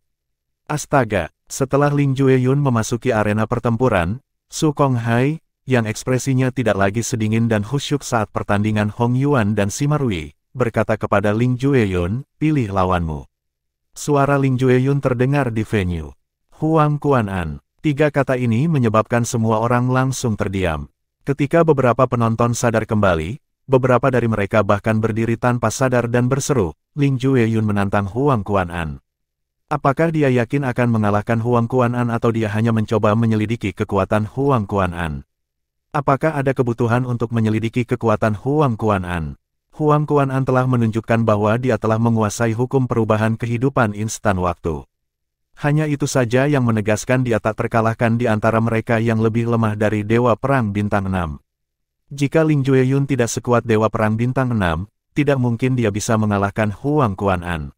Speaker 1: Astaga, setelah Ling Jueyun memasuki arena pertempuran, Su Konghai, yang ekspresinya tidak lagi sedingin dan khusyuk saat pertandingan Hong Yuan dan Sima Rui, berkata kepada Ling Jueyun, pilih lawanmu. Suara Ling Jueyun terdengar di venue. Huang Kuan-an. 3 kata ini menyebabkan semua orang langsung terdiam. Ketika beberapa penonton sadar kembali, beberapa dari mereka bahkan berdiri tanpa sadar dan berseru, Ling Jueyun menantang Huang Kuan-an. Apakah dia yakin akan mengalahkan Huang Kuan-an atau dia hanya mencoba menyelidiki kekuatan Huang Kuan-an? Apakah ada kebutuhan untuk menyelidiki kekuatan Huang Kuan-an? Huang Kuan-an telah menunjukkan bahwa dia telah menguasai hukum perubahan kehidupan instan waktu. Hanya itu saja yang menegaskan dia tak terkalahkan di antara mereka yang lebih lemah dari Dewa Perang Bintang 6. Jika Ling Jueyun tidak sekuat Dewa Perang Bintang 6, tidak mungkin dia bisa mengalahkan Huang Kuan-an.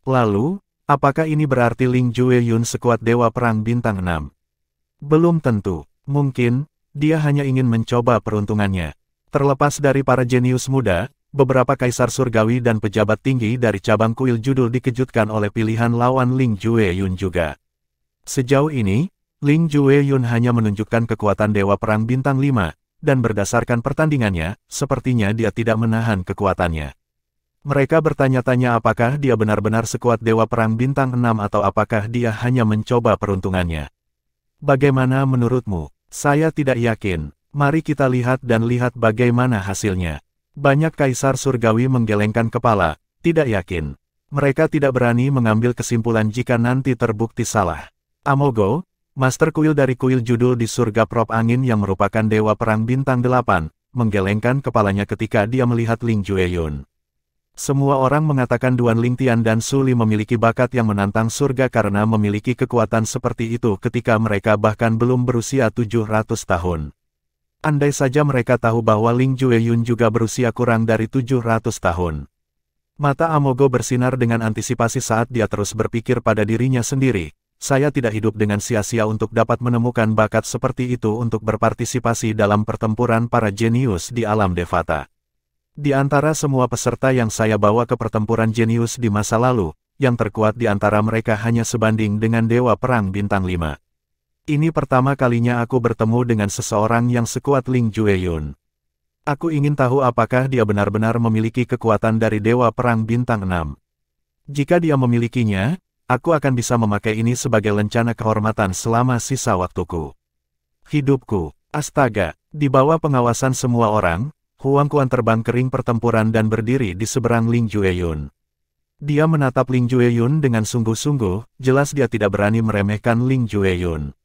Speaker 1: Lalu, apakah ini berarti Ling Jueyun sekuat Dewa Perang Bintang 6? Belum tentu. Mungkin, dia hanya ingin mencoba peruntungannya. Terlepas dari para jenius muda, beberapa kaisar surgawi dan pejabat tinggi dari cabang kuil judul dikejutkan oleh pilihan lawan Ling Jueyun juga. Sejauh ini, Ling Jueyun hanya menunjukkan kekuatan Dewa Perang Bintang 5, dan berdasarkan pertandingannya, sepertinya dia tidak menahan kekuatannya. Mereka bertanya-tanya apakah dia benar-benar sekuat Dewa Perang Bintang 6 atau apakah dia hanya mencoba peruntungannya. Bagaimana menurutmu? Saya tidak yakin. Mari kita lihat dan lihat bagaimana hasilnya. Banyak kaisar surgawi menggelengkan kepala, tidak yakin. Mereka tidak berani mengambil kesimpulan jika nanti terbukti salah. Amogo, Master Kuil dari kuil judul di surga prop angin yang merupakan Dewa Perang Bintang 8, menggelengkan kepalanya ketika dia melihat Ling Jueyun. Semua orang mengatakan Duan Lingtian dan Su Li memiliki bakat yang menantang surga karena memiliki kekuatan seperti itu ketika mereka bahkan belum berusia 700 tahun. Andai saja mereka tahu bahwa Ling Jueyun juga berusia kurang dari 700 tahun. Mata Amogo bersinar dengan antisipasi saat dia terus berpikir pada dirinya sendiri. Saya tidak hidup dengan sia-sia untuk dapat menemukan bakat seperti itu untuk berpartisipasi dalam pertempuran para jenius di alam Devata. Di antara semua peserta yang saya bawa ke pertempuran jenius di masa lalu, yang terkuat di antara mereka hanya sebanding dengan Dewa Perang Bintang 5. Ini pertama kalinya aku bertemu dengan seseorang yang sekuat Ling Jueyun. Aku ingin tahu apakah dia benar-benar memiliki kekuatan dari Dewa Perang Bintang 6. Jika dia memilikinya, aku akan bisa memakai ini sebagai lencana kehormatan selama sisa waktuku. Hidupku, astaga, di bawah pengawasan semua orang, Huang Kuan terbang ke ring pertempuran dan berdiri di seberang Ling Jueyun. Dia menatap Ling Jueyun dengan sungguh-sungguh, jelas dia tidak berani meremehkan Ling Jueyun.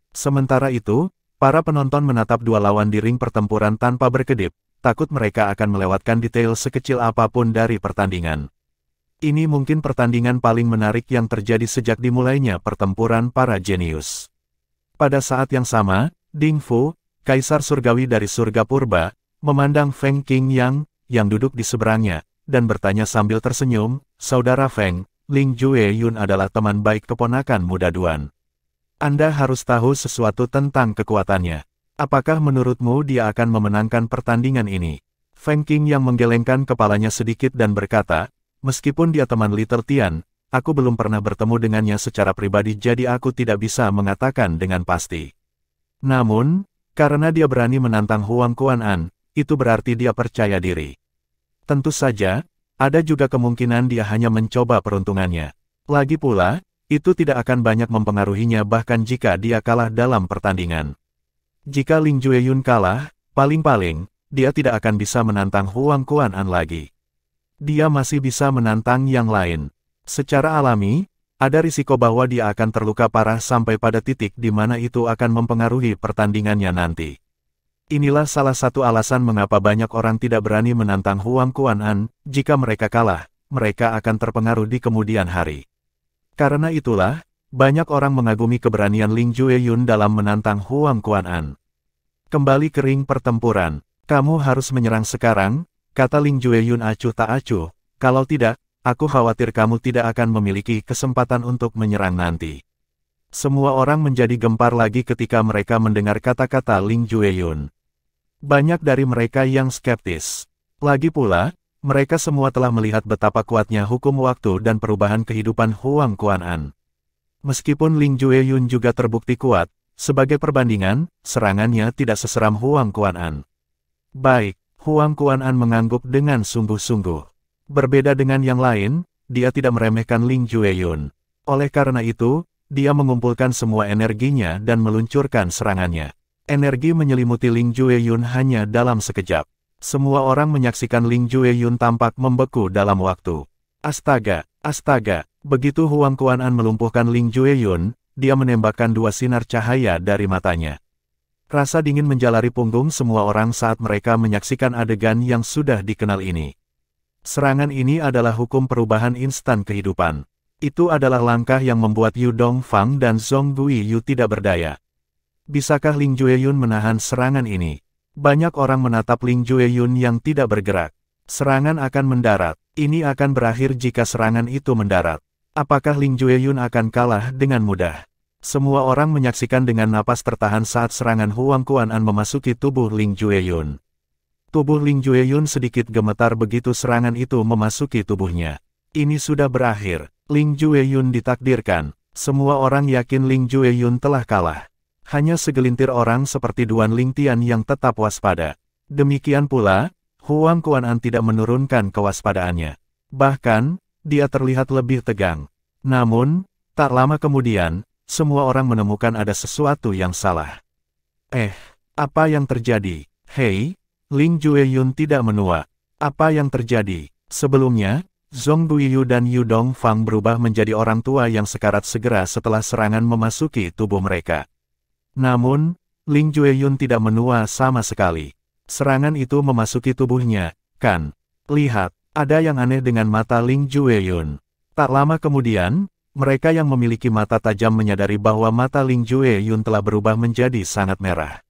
Speaker 1: Sementara itu, para penonton menatap dua lawan di ring pertempuran tanpa berkedip, takut mereka akan melewatkan detail sekecil apapun dari pertandingan. Ini mungkin pertandingan paling menarik yang terjadi sejak dimulainya pertempuran para jenius. Pada saat yang sama, Ding Fu, kaisar surgawi dari surga purba, memandang Feng Qingyang, yang duduk di seberangnya, dan bertanya sambil tersenyum, "Saudara Feng, Ling Jueyun adalah teman baik keponakan muda Duan. Anda harus tahu sesuatu tentang kekuatannya. Apakah menurutmu dia akan memenangkan pertandingan ini?" Feng Qingyang menggelengkan kepalanya sedikit dan berkata, "Meskipun dia teman Little Tian, aku belum pernah bertemu dengannya secara pribadi jadi aku tidak bisa mengatakan dengan pasti. Namun, karena dia berani menantang Huang Kuan-an, itu berarti dia percaya diri. Tentu saja, ada juga kemungkinan dia hanya mencoba peruntungannya. Lagi pula, itu tidak akan banyak mempengaruhinya bahkan jika dia kalah dalam pertandingan. Jika Ling Jueyun kalah, paling-paling, dia tidak akan bisa menantang Huang Kuan-an lagi. Dia masih bisa menantang yang lain. Secara alami, ada risiko bahwa dia akan terluka parah sampai pada titik di mana itu akan mempengaruhi pertandingannya nanti. Inilah salah satu alasan mengapa banyak orang tidak berani menantang Huang Kuan-an. Jika mereka kalah, mereka akan terpengaruh di kemudian hari. Karena itulah, banyak orang mengagumi keberanian Ling Jueyun dalam menantang Huang Kuan-an. Kembali ke ring pertempuran. Kamu harus menyerang sekarang, kata Ling Jueyun acuh tak acuh, kalau tidak, aku khawatir kamu tidak akan memiliki kesempatan untuk menyerang nanti. Semua orang menjadi gempar lagi ketika mereka mendengar kata-kata Ling Jueyun. Banyak dari mereka yang skeptis. Lagi pula, mereka semua telah melihat betapa kuatnya hukum waktu dan perubahan kehidupan Huang Kuan-an. Meskipun Ling Jueyun juga terbukti kuat, sebagai perbandingan, serangannya tidak seseram Huang Kuan-an. Baik. Huang Kuan-an mengangguk dengan sungguh-sungguh. Berbeda dengan yang lain, dia tidak meremehkan Ling Jueyun. Oleh karena itu, dia mengumpulkan semua energinya dan meluncurkan serangannya. Energi menyelimuti Ling Jueyun hanya dalam sekejap. Semua orang menyaksikan Ling Jueyun tampak membeku dalam waktu. Astaga, astaga, begitu Huang Kuan-an melumpuhkan Ling Jueyun, dia menembakkan dua sinar cahaya dari matanya. Rasa dingin menjalari punggung semua orang saat mereka menyaksikan adegan yang sudah dikenal ini. Serangan ini adalah hukum perubahan instan kehidupan. Itu adalah langkah yang membuat Yu Dongfang dan Zhong Guiyu tidak berdaya. Bisakah Ling Jueyun menahan serangan ini? Banyak orang menatap Ling Jueyun yang tidak bergerak. Serangan akan mendarat. Ini akan berakhir jika serangan itu mendarat. Apakah Ling Jueyun akan kalah dengan mudah? Semua orang menyaksikan dengan napas tertahan saat serangan Huang Kuan-an memasuki tubuh Ling Jueyun. Tubuh Ling Jueyun sedikit gemetar begitu serangan itu memasuki tubuhnya. Ini sudah berakhir. Ling Jueyun ditakdirkan. Semua orang yakin Ling Jueyun telah kalah. Hanya segelintir orang seperti Duan Lingtian yang tetap waspada. Demikian pula, Huang Kuan-an tidak menurunkan kewaspadaannya. Bahkan, dia terlihat lebih tegang. Namun, tak lama kemudian, semua orang menemukan ada sesuatu yang salah. Apa yang terjadi? Hei, Ling Jueyun tidak menua. Apa yang terjadi? Sebelumnya, Zhong Buiyu dan Yu Dongfang berubah menjadi orang tua yang sekarat segera setelah serangan memasuki tubuh mereka. Namun, Ling Jueyun tidak menua sama sekali. Serangan itu memasuki tubuhnya, kan? Lihat, ada yang aneh dengan mata Ling Jueyun. Tak lama kemudian, mereka yang memiliki mata tajam menyadari bahwa mata Ling Jueyun telah berubah menjadi sangat merah.